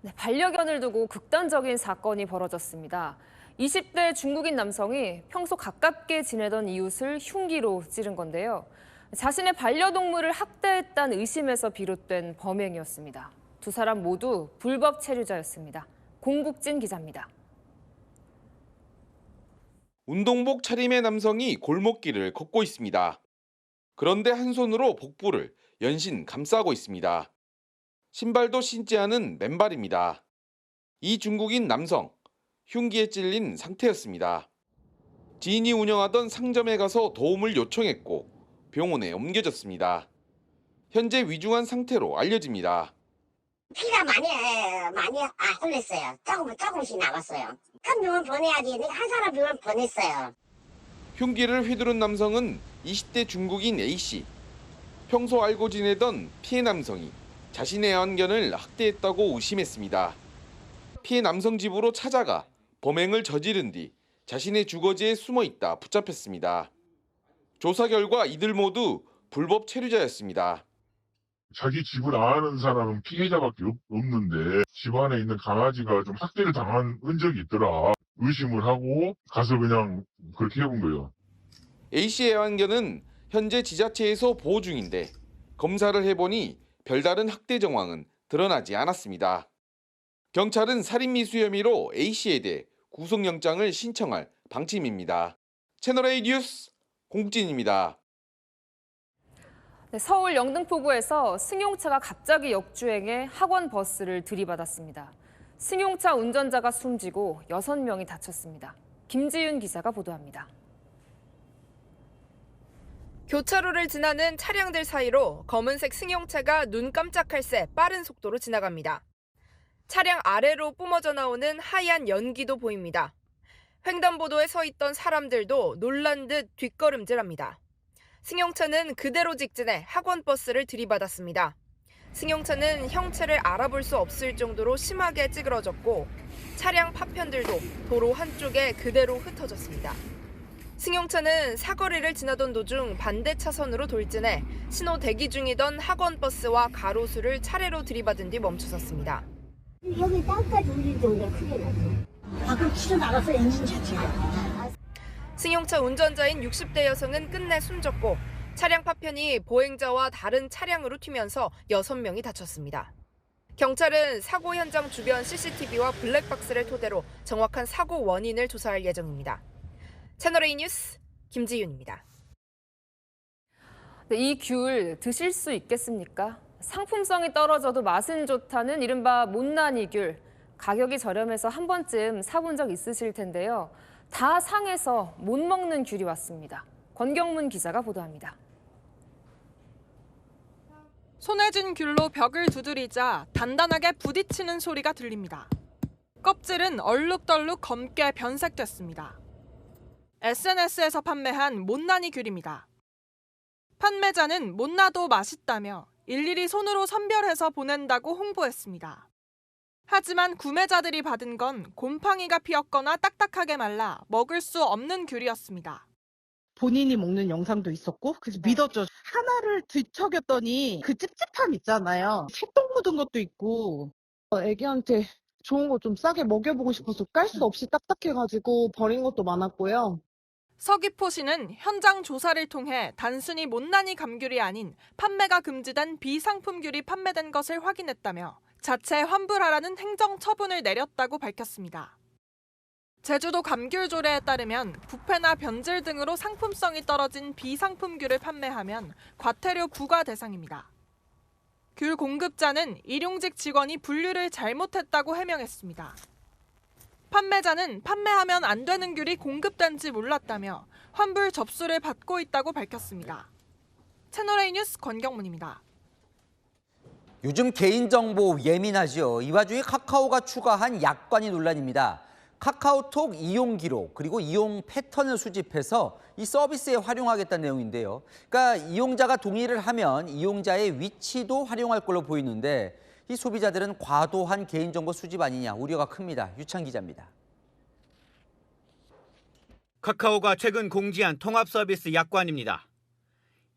[SPEAKER 24] 네, 반려견을 두고 극단적인 사건이 벌어졌습니다. 20대 중국인 남성이 평소 가깝게 지내던 이웃을 흉기로 찌른 건데요. 자신의 반려동물을 학대했다는 의심에서 비롯된 범행이었습니다. 두 사람 모두 불법 체류자였습니다. 공국진 기자입니다.
[SPEAKER 19] 운동복 차림의 남성이 골목길을 걷고 있습니다. 그런데 한 손으로 복부를 연신 감싸고 있습니다. 신발도 신지 않은 맨발입니다. 이 중국인 남성, 흉기에 찔린 상태였습니다. 지인이 운영하던 상점에 가서 도움을 요청했고 병원에 옮겨졌습니다. 현재 위중한 상태로 알려집니다.
[SPEAKER 20] 피가 많이 흘렀어요. 조금씩 남았어요. 큰 병원 보내야지. 내가 한 사람 병원 보냈어요.
[SPEAKER 19] 흉기를 휘두른 남성은 20대 중국인 A씨. 평소 알고 지내던 피해 남성이 자신의 애완견을 학대했다고 의심했습니다. 피해 남성 집으로 찾아가 범행을 저지른 뒤 자신의 주거지에 숨어 있다 붙잡혔습니다. 조사 결과 이들 모두 불법 체류자였습니다.
[SPEAKER 21] 자기 집을 아는 사람은 피해자밖에 없는데 집안에 있는 강아지가 좀 학대를 당한 흔적이 있더라. 의심을 하고 가서 그냥 그렇게 해본 거예요.
[SPEAKER 19] A씨의 애완견은 현재 지자체에서 보호 중인데 검사를 해보니 별다른 학대 정황은 드러나지 않았습니다. 경찰은 살인미수 혐의로 A씨에 대해 구속영장을 신청할 방침입니다. 채널A 뉴스 공국진입니다.
[SPEAKER 24] 네, 서울 영등포구에서 승용차가 갑자기 역주행해 학원 버스를 들이받았습니다. 승용차 운전자가 숨지고 6명이 다쳤습니다. 김지윤 기자가 보도합니다.
[SPEAKER 26] 교차로를 지나는 차량들 사이로 검은색 승용차가 눈 깜짝할 새 빠른 속도로 지나갑니다. 차량 아래로 뿜어져 나오는 하얀 연기도 보입니다. 횡단보도에 서 있던 사람들도 놀란 듯 뒷걸음질합니다. 승용차는 그대로 직진해 학원버스를 들이받았습니다. 승용차는 형체를 알아볼 수 없을 정도로 심하게 찌그러졌고 차량 파편들도 도로 한쪽에 그대로 흩어졌습니다. 승용차는 사거리를 지나던 도중 반대 차선으로 돌진해 신호 대기 중이던 학원버스와 가로수를 차례로 들이받은 뒤 멈춰섰습니다.
[SPEAKER 20] 여기 땅까지 울릴 정도로 크게 났어요. 밖으로 튀어나갔어요, 엔진 자체가.
[SPEAKER 26] 승용차 운전자인 60대 여성은 끝내 숨졌고 차량 파편이 보행자와 다른 차량으로 튀면서 6명이 다쳤습니다. 경찰은 사고 현장 주변 CCTV와 블랙박스를 토대로 정확한 사고 원인을 조사할 예정입니다. 채널A 뉴스 김지윤입니다.
[SPEAKER 24] 이 귤 드실 수 있겠습니까? 상품성이 떨어져도 맛은 좋다는 이른바 못난이 귤. 가격이 저렴해서 한 번쯤 사본 적 있으실 텐데요. 다 상해서 못 먹는 귤이 왔습니다. 권경문 기자가 보도합니다.
[SPEAKER 1] 손에 쥔 귤로 벽을 두드리자 단단하게 부딪히는 소리가 들립니다. 껍질은 얼룩덜룩 검게 변색됐습니다. SNS에서 판매한 못난이 귤입니다. 판매자는 못나도 맛있다며 일일이 손으로 선별해서 보낸다고 홍보했습니다. 하지만 구매자들이 받은 건 곰팡이가 피었거나 딱딱하게 말라 먹을 수 없는 귤이었습니다.
[SPEAKER 2] 본인이 먹는 영상도 있었고 그래서 믿었죠. 하나를 뒤척였더니 그 찝찝함 있잖아요. 새똥 묻은 것도 있고 애기한테 좋은 거 좀 싸게 먹여보고 싶어서 깔 수 없이 딱딱해가지고 버린 것도 많았고요.
[SPEAKER 1] 서귀포시는 현장 조사를 통해 단순히 못난이 감귤이 아닌 판매가 금지된 비상품귤이 판매된 것을 확인했다며 자체 환불하라는 행정 처분을 내렸다고 밝혔습니다. 제주도 감귤조례에 따르면 부패나 변질 등으로 상품성이 떨어진 비상품귤을 판매하면 과태료 부과 대상입니다. 귤 공급자는 일용직 직원이 분류를 잘못했다고 해명했습니다. 판매자는 판매하면 안 되는 귤이 공급된지 몰랐다며 환불 접수를 받고 있다고 밝혔습니다. 채널A 뉴스 권경문입니다.
[SPEAKER 6] 요즘 개인정보 예민하죠. 이 와중에 카카오가 추가한 약관이 논란입니다. 카카오톡 이용 기록 그리고 이용 패턴을 수집해서 이 서비스에 활용하겠다는 내용인데요. 그러니까 이용자가 동의를 하면 이용자의 위치도 활용할 걸로 보이는데 이 소비자들은 과도한 개인정보 수집 아니냐 우려가 큽니다. 유찬 기자입니다.
[SPEAKER 10] 카카오가 최근 공지한 통합 서비스 약관입니다.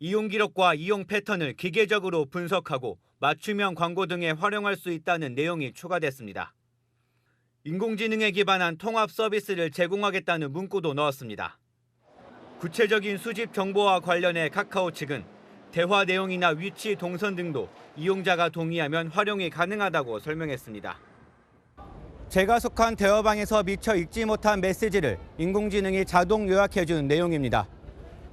[SPEAKER 10] 이용 기록과 이용 패턴을 기계적으로 분석하고 맞춤형 광고 등에 활용할 수 있다는 내용이 추가됐습니다. 인공지능에 기반한 통합 서비스를 제공하겠다는 문구도 넣었습니다. 구체적인 수집 정보와 관련해 카카오 측은 대화 내용이나 위치, 동선 등도 이용자가 동의하면 활용이 가능하다고 설명했습니다. 제가 속한 대화방에서 미처 읽지 못한 메시지를 인공지능이 자동 요약해주는 내용입니다.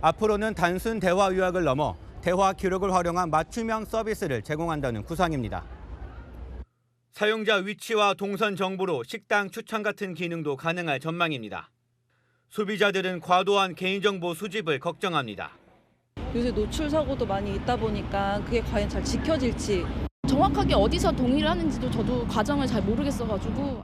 [SPEAKER 10] 앞으로는 단순 대화 요약을 넘어 대화 기록을 활용한 맞춤형 서비스를 제공한다는 구상입니다. 사용자 위치와 동선 정보로 식당 추천 같은 기능도 가능할 전망입니다. 소비자들은 과도한 개인정보 수집을 걱정합니다.
[SPEAKER 22] 요새 노출 사고도 많이 있다 보니까 그게 과연 잘 지켜질지.
[SPEAKER 23] 정확하게 어디서 동의를 하는지도 저도 과정을 잘 모르겠어가지고.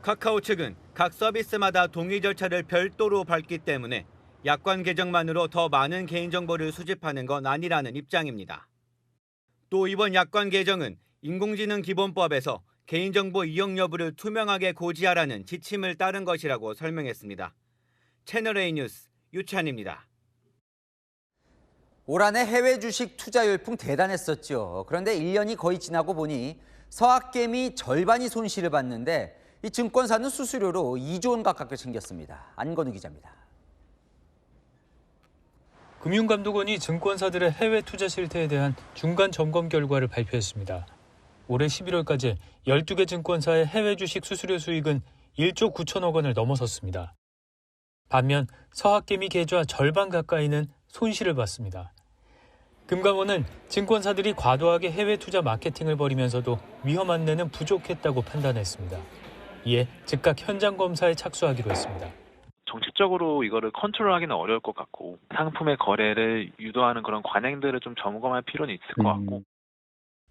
[SPEAKER 10] 카카오 측은 각 서비스마다 동의 절차를 별도로 밟기 때문에 약관 개정만으로 더 많은 개인정보를 수집하는 건 아니라는 입장입니다. 또 이번 약관 개정은 인공지능 기본법에서 개인정보 이용 여부를 투명하게 고지하라는 지침을 따른 것이라고 설명했습니다. 채널A 뉴스 유찬입니다.
[SPEAKER 6] 올 한해 해외 주식 투자 열풍 대단했었죠. 그런데 1년이 거의 지나고 보니 서학개미 절반이 손실을 봤는데 이 증권사는 수수료로 2조 원 가깝게 챙겼습니다. 안건우 기자입니다.
[SPEAKER 25] 금융감독원이 증권사들의 해외 투자 실태에 대한 중간 점검 결과를 발표했습니다. 올해 11월까지 12개 증권사의 해외 주식 수수료 수익은 1조 9천억 원을 넘어섰습니다. 반면 서학개미 계좌 절반 가까이는 손실을 봤습니다. 금감원은 증권사들이 과도하게 해외 투자 마케팅을 벌이면서도 위험 안내는 부족했다고 판단했습니다. 이에 즉각 현장 검사에 착수하기로 했습니다.
[SPEAKER 28] 정책적으로 이거를 컨트롤하기는 어려울 것 같고 상품의 거래를 유도하는 그런 관행들을 좀 점검할 필요는 있을 것 같고.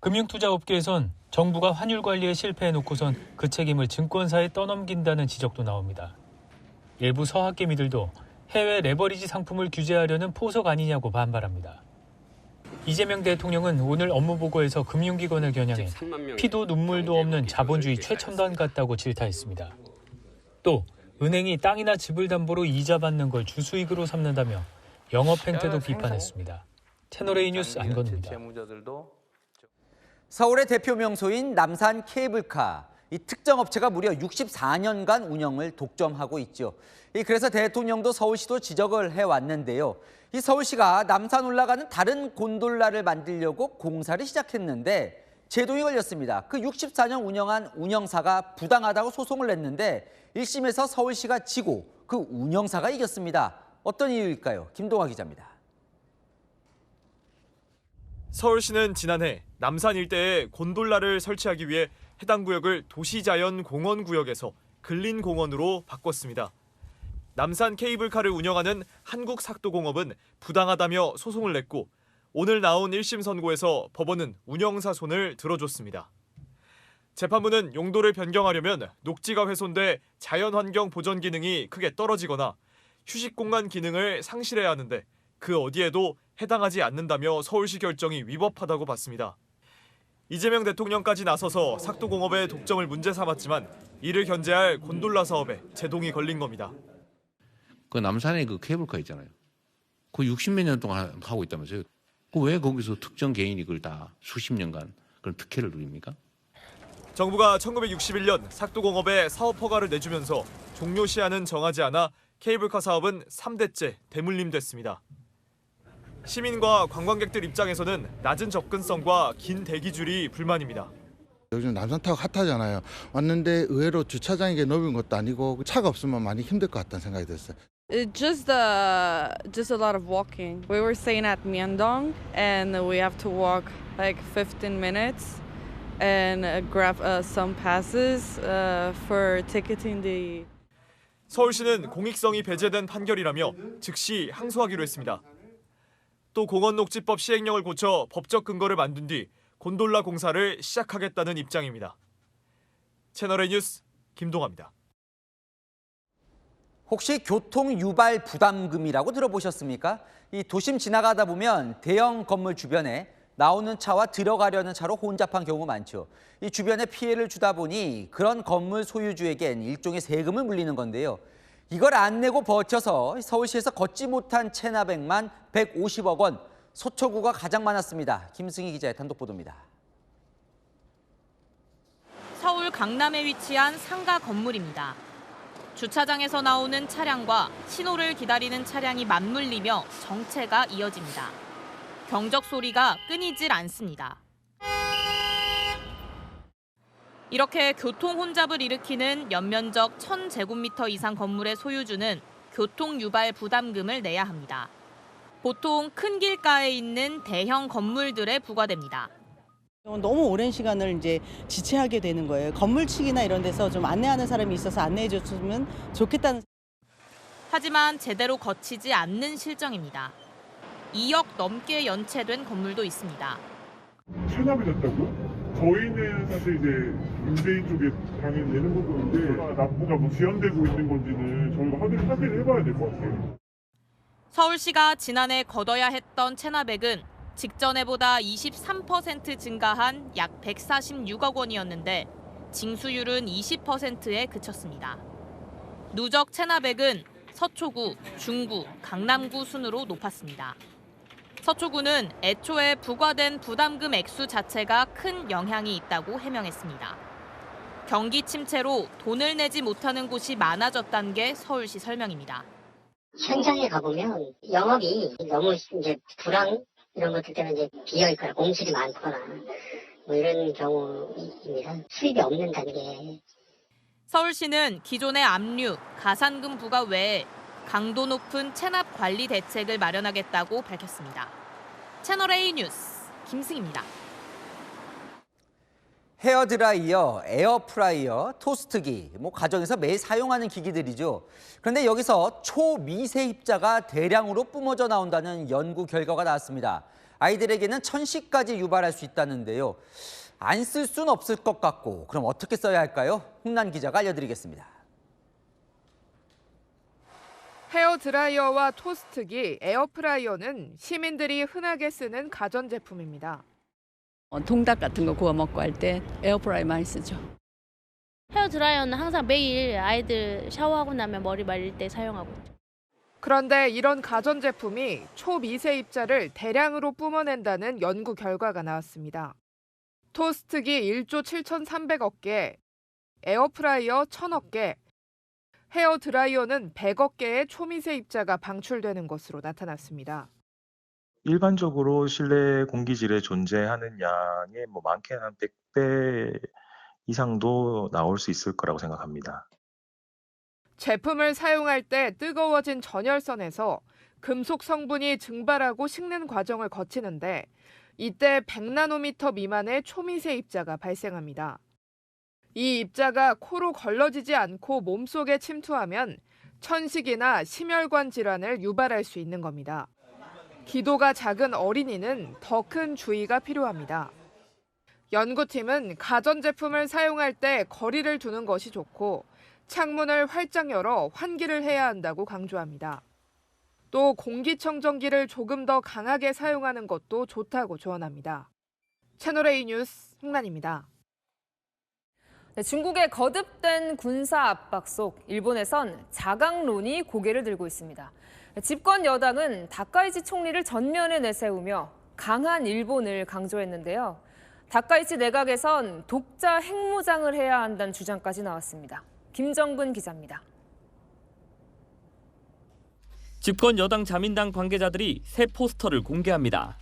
[SPEAKER 25] 금융투자업계에선 정부가 환율 관리에 실패해놓고선 그 책임을 증권사에 떠넘긴다는 지적도 나옵니다. 일부 서학개미들도 해외 레버리지 상품을 규제하려는 포석 아니냐고 반발합니다. 이재명 대통령은 오늘 업무보고에서 금융기관을 겨냥해 피도 눈물도 없는 자본주의 최첨단 같다고 질타했습니다. 또 은행이 땅이나 집을 담보로 이자 받는 걸 주수익으로 삼는다며 영업 행태도 비판했습니다. 채널A 뉴스 안건우입니다.
[SPEAKER 6] 서울의 대표 명소인 남산 케이블카. 이 특정 업체가 무려 64년간 운영을 독점하고 있죠. 그래서 대통령도 서울시도 지적을 해왔는데요. 이 서울시가 남산 올라가는 다른 곤돌라를 만들려고 공사를 시작했는데 제동이 걸렸습니다. 그 64년 운영한 운영사가 부당하다고 소송을 냈는데 1심에서 서울시가 지고 그 운영사가 이겼습니다. 어떤 이유일까요? 김동아 기자입니다.
[SPEAKER 4] 서울시는 지난해 남산 일대에 곤돌라를 설치하기 위해 해당 구역을 도시자연공원구역에서 근린공원으로 바꿨습니다. 남산 케이블카를 운영하는 한국삭도공업은 부당하다며 소송을 냈고 오늘 나온 1심 선고에서 법원은 운영사 손을 들어줬습니다. 재판부는 용도를 변경하려면 녹지가 훼손돼 자연환경 보전 기능이 크게 떨어지거나 휴식공간 기능을 상실해야 하는데 그 어디에도 해당하지 않는다며 서울시 결정이 위법하다고 봤습니다. 이재명 대통령까지 나서서 삭도공업의 독점을 문제 삼았지만 이를 견제할 곤돌라 사업에 제동이 걸린 겁니다.
[SPEAKER 5] 그 남산에 그 케이블카 있잖아요. 그 60몇 년 동안 하고 있다면서요. 그 왜 거기서 특정 개인이 그걸 다 수십 년간 그런 특혜를 누립니까?
[SPEAKER 4] 정부가 1961년 삭도공업에 사업 허가를 내주면서 종료 시한은 정하지 않아 케이블카 사업은 3대째 대물림됐습니다. 시민과 관광객들 입장에서는 낮은 접근성과 긴 대기줄이 불만입니다.
[SPEAKER 7] 요즘 남산타워 핫하잖아요. 왔는데 의외로 주차장이 넓은 것도 아니고 차가 없으면 많이 힘들 것 같다는 생각이 들었어요.
[SPEAKER 8] It's just a lot of walking. We were staying at Myeongdong, and we have to walk like 15 minutes and grab some passes for ticketing the.
[SPEAKER 4] 서울시는 공익성이 배제된 판결이라며 즉시 항소하기로 했습니다. 또 공원녹지법 시행령을 고쳐 법적 근거를 만든 뒤 곤돌라 공사를 시작하겠다는 입장입니다. 채널A 뉴스 김동아입니다.
[SPEAKER 6] 혹시 교통 유발 부담금이라고 들어보셨습니까? 이 도심 지나가다 보면 대형 건물 주변에 나오는 차와 들어가려는 차로 혼잡한 경우 많죠. 이 주변에 피해를 주다 보니 그런 건물 소유주에겐 일종의 세금을 물리는 건데요. 이걸 안 내고 버텨서 서울시에서 걷지 못한 체납액만 150억 원, 서초구가 가장 많았습니다. 김승희 기자의 단독 보도입니다.
[SPEAKER 9] 서울 강남에 위치한 상가 건물입니다. 주차장에서 나오는 차량과 신호를 기다리는 차량이 맞물리며 정체가 이어집니다. 경적 소리가 끊이질 않습니다. 이렇게 교통 혼잡을 일으키는 연면적 1000제곱미터 이상 건물의 소유주는 교통 유발 부담금을 내야 합니다. 보통 큰 길가에 있는 대형 건물들에 부과됩니다.
[SPEAKER 11] 너무 오랜 시간을 이제 지체하게 되는 거예요. 건물측이나 이런 데서 좀 안내하는 사람이 있어서 안내해 줬으면 좋겠다는.
[SPEAKER 9] 하지만 제대로 거치지 않는 실정입니다. 2억 넘게 연체된 건물도 있습니다.
[SPEAKER 21] 체납이 됐다고요? 저희는 사실 이제 임대인 쪽에 당연히 내는 부분인데 납부가 뭐 지연되고 있는 건지는 저희가 확인을 해봐야 될 것 같아요.
[SPEAKER 9] 서울시가 지난해 걷어야 했던 체납액은 직전해보다 23% 증가한 약 146억 원이었는데 징수율은 20%에 그쳤습니다. 누적 체납액은 서초구, 중구, 강남구 순으로 높았습니다. 서초구는 애초에 부과된 부담금 액수 자체가 큰 영향이 있다고 해명했습니다. 경기 침체로 돈을 내지 못하는 곳이 많아졌다는 게 서울시 설명입니다.
[SPEAKER 20] 현장에 가보면 영업이 너무 이제 불황 이런 것들 때문에 이제 비어있거나 공실이 많거나 뭐 이런 경우입니다. 수입이 없는 단계.
[SPEAKER 9] 서울시는 기존의 압류, 가산금 부과 외에 강도 높은 체납 관리 대책을 마련하겠다고 밝혔습니다. 채널A 뉴스 김승희입니다.
[SPEAKER 6] 헤어드라이어, 에어프라이어, 토스트기, 가정에서 매일 사용하는 기기들이죠. 그런데 여기서 초미세입자가 대량으로 뿜어져 나온다는 연구 결과가 나왔습니다. 아이들에게는 천식까지 유발할 수 있다는데요. 안 쓸 수는 없을 것 같고, 그럼 어떻게 써야 할까요? 홍난 기자가 알려드리겠습니다.
[SPEAKER 26] 헤어드라이어와 토스트기, 에어프라이어는 시민들이 흔하게 쓰는 가전제품입니다.
[SPEAKER 22] 통닭 같은 거 구워 먹고 할 때 에어프라이 많이 쓰죠.
[SPEAKER 14] 헤어드라이어는 항상 매일 아이들 샤워하고 나면 머리 말릴 때 사용하고 있죠.
[SPEAKER 26] 그런데 이런 가전제품이 초미세입자를 대량으로 뿜어낸다는 연구 결과가 나왔습니다. 토스트기 1조 7,300억 개, 에어프라이어 1,000억 개, 헤어 드라이어는 100억 개의 초미세 입자가 방출되는 것으로 나타났습니다.
[SPEAKER 3] 일반적으로 실내 공기질에 존재하는 양의 많게는 한 100배 이상도 나올 수 있을 거라고 생각합니다.
[SPEAKER 26] 제품을 사용할 때 뜨거워진 전열선에서 금속 성분이 증발하고 식는 과정을 거치는데 이때 100나노미터 미만의 초미세 입자가 발생합니다. 이 입자가 코로 걸러지지 않고 몸속에 침투하면 천식이나 심혈관 질환을 유발할 수 있는 겁니다. 기도가 작은 어린이는 더 큰 주의가 필요합니다. 연구팀은 가전제품을 사용할 때 거리를 두는 것이 좋고 창문을 활짝 열어 환기를 해야 한다고 강조합니다. 또 공기청정기를 조금 더 강하게 사용하는 것도 좋다고 조언합니다. 채널A 뉴스 홍란입니다.
[SPEAKER 24] 네, 중국의 거듭된 군사 압박 속 일본에선 자강론이 고개를 들고 있습니다. 집권 여당은 다카이치 총리를 전면에 내세우며 강한 일본을 강조했는데요. 다카이치 내각에선 독자 핵무장을 해야 한다는 주장까지 나왔습니다. 김정근 기자입니다.
[SPEAKER 12] 집권 여당 자민당 관계자들이 새 포스터를 공개합니다.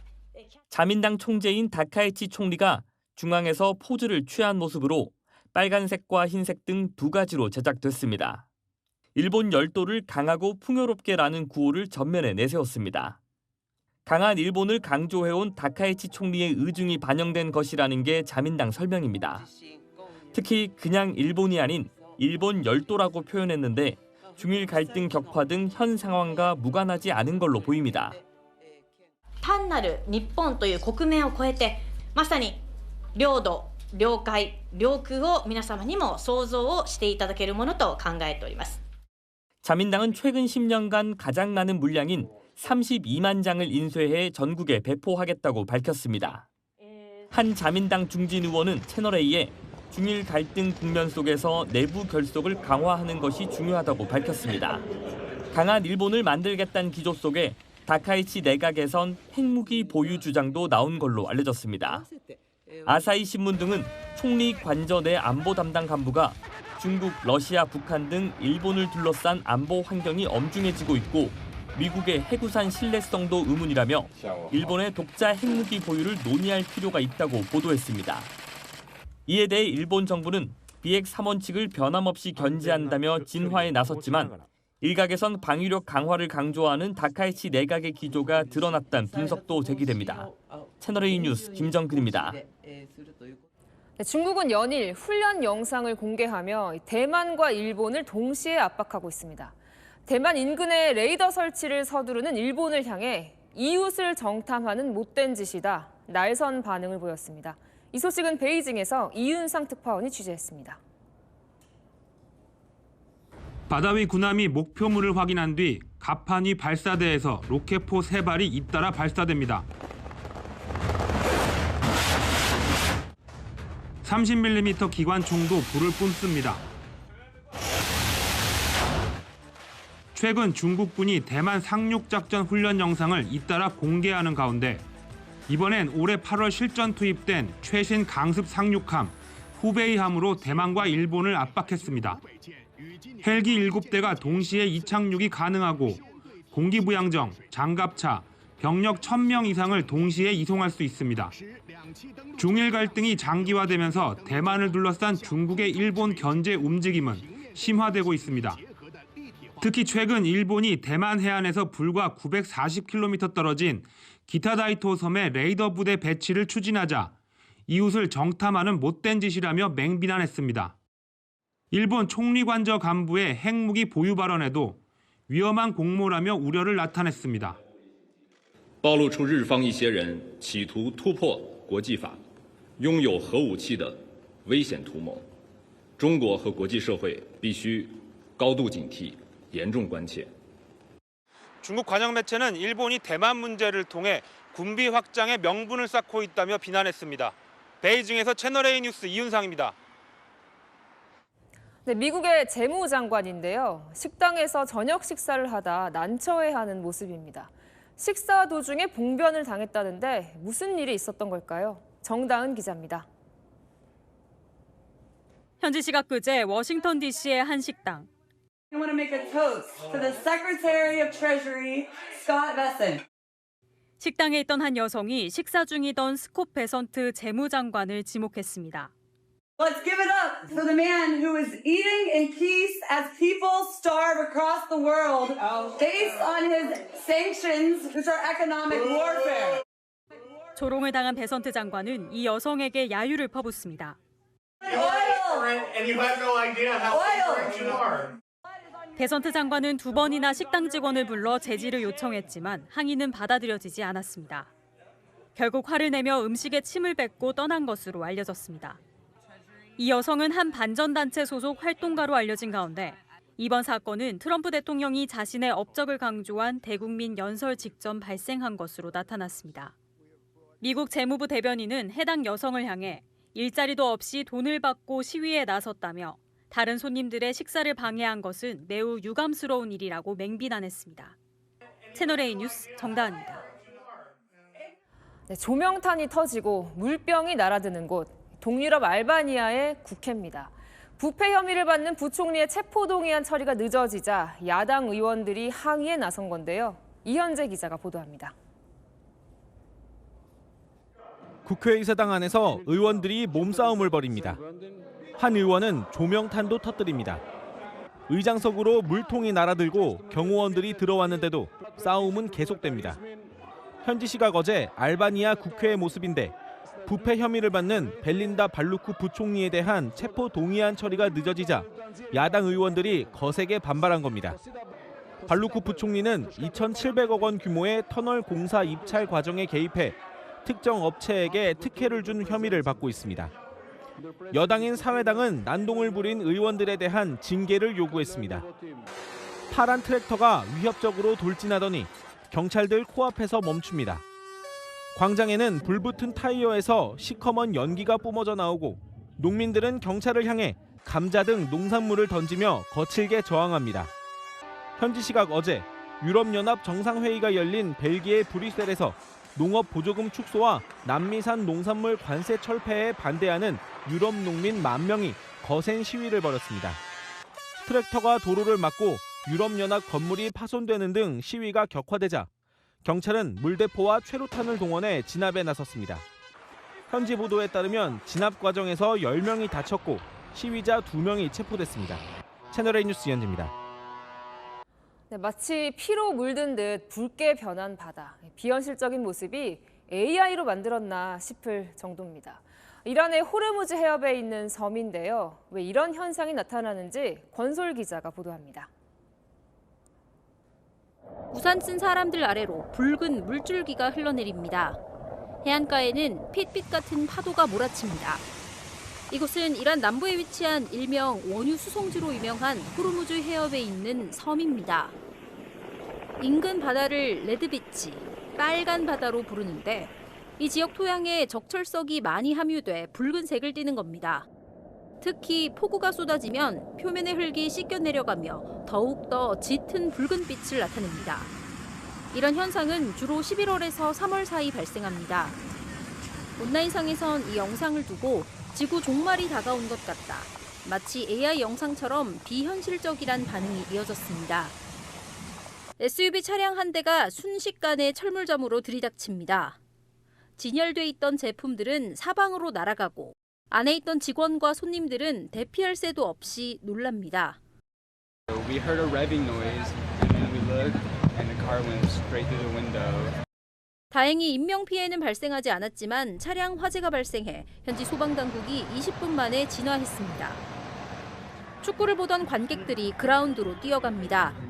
[SPEAKER 12] 자민당 총재인 다카이치 총리가 중앙에서 포즈를 취한 모습으로 빨간색과 흰색 등 두 가지로 제작됐습니다. 일본 열도를 강하고 풍요롭게라는 구호를 전면에 내세웠습니다. 강한 일본을 강조해온 다카이치 총리의 의중이 반영된 것이라는 게 자민당 설명입니다. 특히 그냥 일본이 아닌 일본 열도라고 표현했는데 중일 갈등 격화 등 현 상황과 무관하지 않은 걸로 보입니다.
[SPEAKER 13] 単なる日本という国名を超えてまさに領土、領海、領空を皆様にも想像をしていただけるものと考えております。
[SPEAKER 12] 자민당은 최근 10년간 가장 많은 물량인 32만 장을 인쇄해 전국에 배포하겠다고 밝혔습니다. 한 자민당 중진 의원은 채널A에 중일 갈등 국면 속에서 내부 결속을 강화하는 것이 중요하다고 밝혔습니다. 강한 일본을 만들겠다는 기조 속에 다카이치 내각에선 핵무기 보유 주장도 나온 걸로 알려졌습니다. 아사히 신문 등은 총리 관저 내 안보 담당 간부가 중국, 러시아, 북한 등 일본을 둘러싼 안보 환경이 엄중해지고 있고 미국의 해구산 신뢰성도 의문이라며 일본의 독자 핵무기 보유를 논의할 필요가 있다고 보도했습니다. 이에 대해 일본 정부는 비핵 3원칙을 변함없이 견지한다며 진화에 나섰지만 일각에선 방위력 강화를 강조하는 다카이치 내각의 기조가 드러났다는 분석도 제기됩니다. 채널A 뉴스 김정근입니다.
[SPEAKER 24] 중국은 연일 훈련 영상을 공개하며 대만과 일본을 동시에 압박하고 있습니다. 대만 인근에 레이더 설치를 서두르는 일본을 향해 이웃을 정탐하는 못된 짓이다. 날선 반응을 보였습니다. 이 소식은 베이징에서 이윤상 특파원이 취재했습니다.
[SPEAKER 15] 바다 위 군함이 목표물을 확인한 뒤 갑판 위 발사대에서 로켓포 3발이 잇따라 발사됩니다. 30mm 기관총도 불을 뿜습니다. 최근 중국군이 대만 상륙작전 훈련 영상을 잇따라 공개하는 가운데 이번엔 올해 8월 실전 투입된 최신 강습 상륙함 후베이함으로 대만과 일본을 압박했습니다. 헬기 7대가 동시에 이착륙이 가능하고 공기부양정, 장갑차, 병력 1000명 이상을 동시에 이송할 수 있습니다. 중일 갈등이 장기화되면서 대만을 둘러싼 중국의 일본 견제 움직임은 심화되고 있습니다. 특히 최근 일본이 대만 해안에서 불과 940km 떨어진 기타다이토 섬에 레이더 부대 배치를 추진하자 이웃을 정탐하는 못된 짓이라며 맹비난했습니다. 일본 총리관저 간부의 핵무기 보유 발언에도 위험한 공모라며 우려를 나타냈습니다.
[SPEAKER 16] 暴露出日方一些人企图突破国际法，拥有核武器的危险图谋。中国和国际社会必须高度警惕，严重关切。
[SPEAKER 15] 중국 관영 매체는 일본이 대만 문제를 통해 군비 확장의 명분을 쌓고 있다며 비난했습니다. 베이징에서 채널A 뉴스 이윤상입니다.
[SPEAKER 24] 네, 미국의 재무장관인데요. 식당에서 저녁 식사를 하다 난처해하는 모습입니다. 식사 도중에 봉변을 당했다는데 무슨 일이 있었던 걸까요? 정다은 기자입니다.
[SPEAKER 1] 현지 시각 그제 워싱턴 DC의 한 식당.
[SPEAKER 2] I want to make a toast to the Secretary of Treasury, Scott Bessent.
[SPEAKER 1] 식당에 있던 한 여성이 식사 중이던 스콧 베선트 재무장관을 지목했습니다.
[SPEAKER 2] Let's give it up for the man who is eating in peace as people starve across the world based on his sanctions, which are economic warfare.
[SPEAKER 1] 조롱을 당한 베선트 장관은 이 여성에게 야유를 퍼붓습니다. 베선트 장관은 2번이나 식당 직원을 불러 제지를 요청했지만 항의는 받아들여지지 않았습니다. 결국 화를 내며 음식에 침을 뱉고 떠난 것으로 알려졌습니다. 이 여성은 한 반전단체 소속 활동가로 알려진 가운데 이번 사건은 트럼프 대통령이 자신의 업적을 강조한 대국민 연설 직전 발생한 것으로 나타났습니다. 미국 재무부 대변인은 해당 여성을 향해 일자리도 없이 돈을 받고 시위에 나섰다며 다른 손님들의 식사를 방해한 것은 매우 유감스러운 일이라고 맹비난했습니다. 채널A 뉴스 정다은입니다.
[SPEAKER 24] 네, 조명탄이 터지고 물병이 날아드는 곳, 동유럽 알바니아의 국회입니다. 부패 혐의를 받는 부총리의 체포동의안 처리가 늦어지자 야당 의원들이 항의에 나선 건데요. 이현재 기자가 보도합니다.
[SPEAKER 10] 국회의사당 안에서 의원들이 몸싸움을 벌입니다. 한 의원은 조명탄도 터뜨립니다. 의장석으로 물통이 날아들고 경호원들이 들어왔는데도 싸움은 계속됩니다. 현지 시각 어제 알바니아 국회의 모습인데 부패 혐의를 받는 벨린다 발루크 부총리에 대한 체포 동의안 처리가 늦어지자 야당 의원들이 거세게 반발한 겁니다. 발루크 부총리는 2,700억 원 규모의 터널 공사 입찰 과정에 개입해 특정 업체에게 특혜를 준 혐의를 받고 있습니다. 여당인 사회당은 난동을 부린 의원들에 대한 징계를 요구했습니다. 파란 트랙터가 위협적으로 돌진하더니 경찰들 코앞에서 멈춥니다. 광장에는 불붙은 타이어에서 시커먼 연기가 뿜어져 나오고 농민들은 경찰을 향해 감자 등 농산물을 던지며 거칠게 저항합니다. 현지 시각 어제 유럽연합 정상회의가 열린 벨기에 브뤼셀에서 농업 보조금 축소와 남미산 농산물 관세 철폐에 반대하는 유럽 농민 10,000명이 거센 시위를 벌였습니다. 트랙터가 도로를 막고 유럽연합 건물이 파손되는 등 시위가 격화되자 경찰은 물대포와 최루탄을 동원해 진압에 나섰습니다. 현지 보도에 따르면 진압 과정에서 10명이 다쳤고 시위자 2명이 체포됐습니다. 채널A 뉴스 이현재입니다.
[SPEAKER 24] 네, 마치 피로 물든 듯 붉게 변한 바다. 비현실적인 모습이 AI로 만들었나 싶을 정도입니다. 이란의 호르무즈 해협에 있는 섬인데요. 왜 이런 현상이 나타나는지 권솔 기자가 보도합니다.
[SPEAKER 14] 우산 쓴 사람들 아래로 붉은 물줄기가 흘러내립니다. 해안가에는 핏빛 같은 파도가 몰아칩니다. 이곳은 이란 남부에 위치한 일명 원유 수송지로 유명한 호르무즈 해협에 있는 섬입니다. 인근 바다를 레드비치, 빨간 바다로 부르는데 이 지역 토양에 적철석이 많이 함유돼 붉은색을 띠는 겁니다. 특히 폭우가 쏟아지면 표면의 흙이 씻겨 내려가며 더욱더 짙은 붉은빛을 나타냅니다. 이런 현상은 주로 11월에서 3월 사이 발생합니다. 온라인상에선 이 영상을 두고 지구 종말이 다가온 것 같다. 마치 AI 영상처럼 비현실적이란 반응이 이어졌습니다. SUV 차량 한 대가 순식간에 철물점으로 들이닥칩니다. 진열돼 있던 제품들은 사방으로 날아가고 안에 있던 직원과 손님들은 대피할 새도 없이 놀랍니다.
[SPEAKER 17] We heard a revving noise and then we looked and the car went straight through the window.
[SPEAKER 14] 다행히 인명 피해는 발생하지 않았지만 차량 화재가 발생해 현지 소방당국이 20분 만에 진화했습니다. 축구를 보던 관객들이 그라운드로 뛰어갑니다.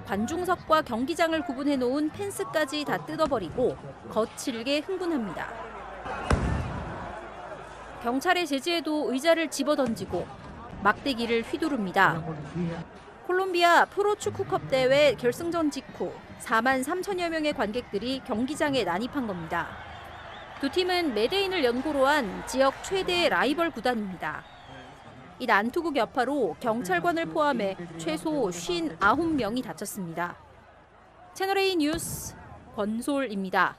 [SPEAKER 14] 관중석과 경기장을 구분해 놓은 펜스까지 다 뜯어버리고 거칠게 흥분합니다. 경찰의 제지에도 의자를 집어던지고 막대기를 휘두릅니다. 콜롬비아 프로축구컵 대회 결승전 직후 4만 3천여 명의 관객들이 경기장에 난입한 겁니다. 두 팀은 메데인을 연고로 한 지역 최대의 라이벌 구단입니다. 이 난투극 여파로 경찰관을 포함해 최소 59명이 다쳤습니다. 채널A 뉴스 권솔입니다.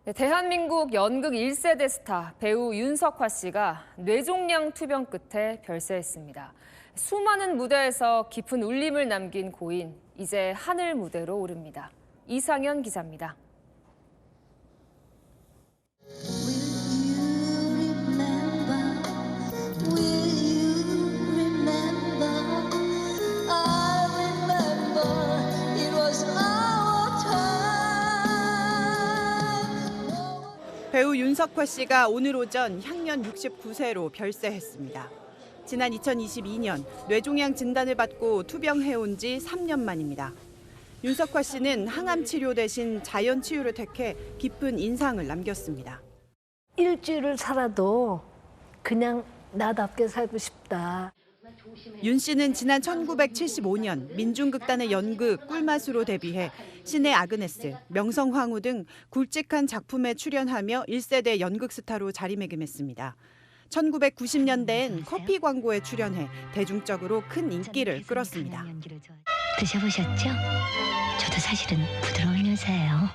[SPEAKER 24] 네, 대한민국 연극 1세대 스타 배우 윤석화 씨가 뇌종양 투병 끝에 별세했습니다. 수많은 무대에서 깊은 울림을 남긴 고인, 이제 하늘 무대로 오릅니다. 이상현 기자입니다.
[SPEAKER 5] 배우 윤석화 씨가 오늘 오전 향년 69세로 별세했습니다. 지난 2022년 뇌종양 진단을 받고 투병해온 지 3년 만입니다. 윤석화 씨는 항암 치료 대신 자연 치유를 택해 깊은 인상을 남겼습니다.
[SPEAKER 7] 일주일을 살아도 그냥 나답게 살고 싶다.
[SPEAKER 5] 윤 씨는 지난 1975년 민중극단의 연극 꿀맛으로 데뷔해 신의 아그네스, 명성황후 등 굵직한 작품에 출연하며 1세대 연극 스타로 자리매김했습니다. 1990년대엔 커피 광고에 출연해 대중적으로 큰 인기를 끌었습니다.
[SPEAKER 7] 드셔보셨죠? 저도 사실은 부드러운 여자예요.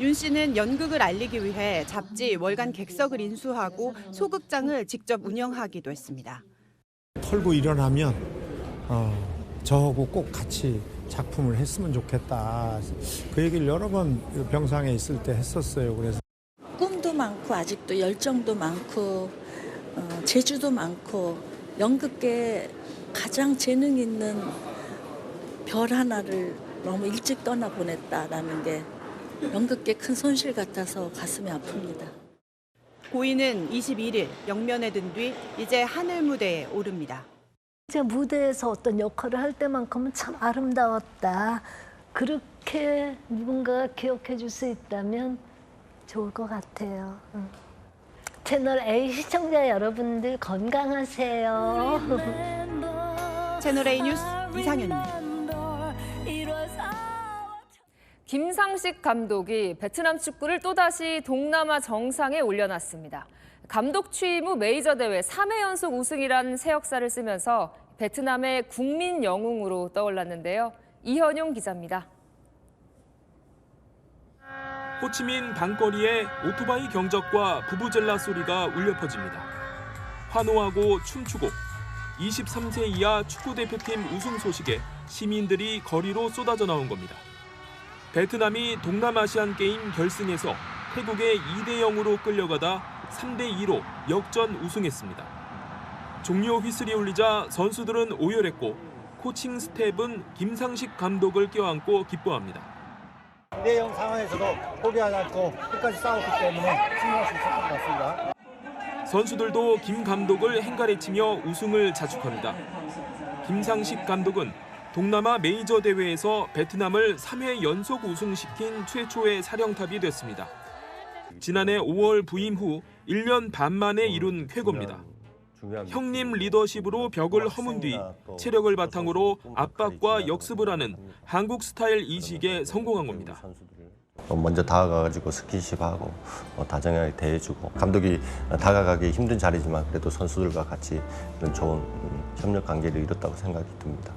[SPEAKER 5] 윤 씨는 연극을 알리기 위해 잡지, 월간 객석을 인수하고 소극장을 직접 운영하기도 했습니다.
[SPEAKER 18] 털고 일어나면 저하고 꼭 같이 작품을 했으면 좋겠다. 그 얘기를 여러 번 병상에 있을 때 했었어요. 그래서
[SPEAKER 19] 꿈도 많고 아직도 열정도 많고 재주도 많고 연극계에 가장 재능 있는 별 하나를 너무 일찍 떠나보냈다라는 게 연극계 큰 손실 같아서 가슴이 아픕니다.
[SPEAKER 5] 고인은 21일 영면에 든 뒤 이제 하늘 무대에 오릅니다.
[SPEAKER 7] 이제 무대에서 어떤 역할을 할 때만큼은 참 아름다웠다. 그렇게 누군가가 기억해 줄 수 있다면 좋을 것 같아요. 채널 A 시청자 여러분들 건강하세요.
[SPEAKER 5] 채널 A 뉴스 이상현입니다.
[SPEAKER 24] 김상식 감독이 베트남 축구를 또다시 동남아 정상에 올려놨습니다. 감독 취임 후 메이저 대회 3회 연속 우승이란 새 역사를 쓰면서 베트남의 국민 영웅으로 떠올랐는데요. 이현용 기자입니다.
[SPEAKER 10] 호치민 방거리에 오토바이 경적과 부부젤라 소리가 울려 퍼집니다. 환호하고 춤추고 23세 이하 축구대표팀 우승 소식에 시민들이 거리로 쏟아져 나온 겁니다. 베트남이 동남아시안 게임 결승에서 태국에 2대0으로 끌려가다 3대2로 역전 우승했습니다. 종료 휘슬이 울리자 선수들은 오열했고 코칭 스텝은 김상식 감독을 껴안고 기뻐합니다.
[SPEAKER 23] 2대0 상황에서도 포기하지 않고 끝까지 싸웠기 때문에 승리할 수 있었던 것 같습니다.
[SPEAKER 10] 선수들도 김 감독을 행가래치며 우승을 자축합니다. 김상식 감독은 동남아 메이저 대회에서 베트남을 3회 연속 우승시킨 최초의 사령탑이 됐습니다. 지난해 5월 부임 후 1년 반 만에 이룬 쾌거입니다. 형님 리더십으로 벽을 허문 뒤 체력을 바탕으로 압박과 역습을 하는 한국 스타일 이식에 성공한 겁니다.
[SPEAKER 25] 먼저 다가가가지고 스킨십하고 다정하게 대해주고 감독이 다가가기 힘든 자리지만 그래도 선수들과 같이 이런 좋은 협력 관계를 이뤘다고 생각이 듭니다.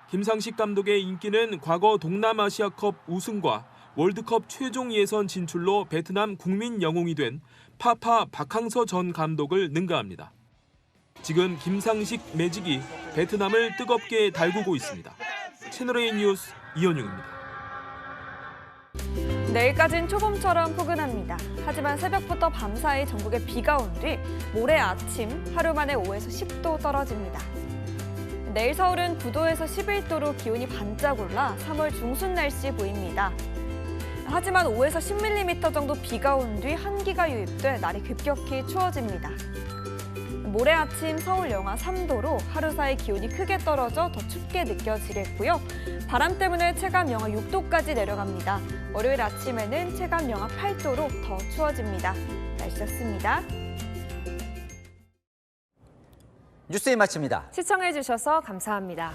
[SPEAKER 10] 김상식 감독의 인기는 과거 동남아시아컵 우승과 월드컵 최종 예선 진출로 베트남 국민 영웅이 된 파파 박항서 전 감독을 능가합니다. 지금 김상식 매직이 베트남을 뜨겁게 달구고 있습니다. 채널A 뉴스 이현용입니다.
[SPEAKER 24] 내일까지는 초봄처럼 포근합니다. 하지만 새벽부터 밤사이 전국에 비가 온 뒤 모레 아침 하루 만에 5에서 10도 떨어집니다. 내일 서울은 9도에서 11도로 기온이 반짝 올라 3월 중순 날씨 보입니다. 하지만 5에서 10mm 정도 비가 온 뒤 한기가 유입돼 날이 급격히 추워집니다. 모레 아침 서울 영하 3도로 하루 사이 기온이 크게 떨어져 더 춥게 느껴지겠고요. 바람 때문에 체감 영하 6도까지 내려갑니다. 월요일 아침에는 체감 영하 8도로 더 추워집니다. 날씨였습니다.
[SPEAKER 6] 뉴스에 마칩니다.
[SPEAKER 24] 시청해주셔서 감사합니다.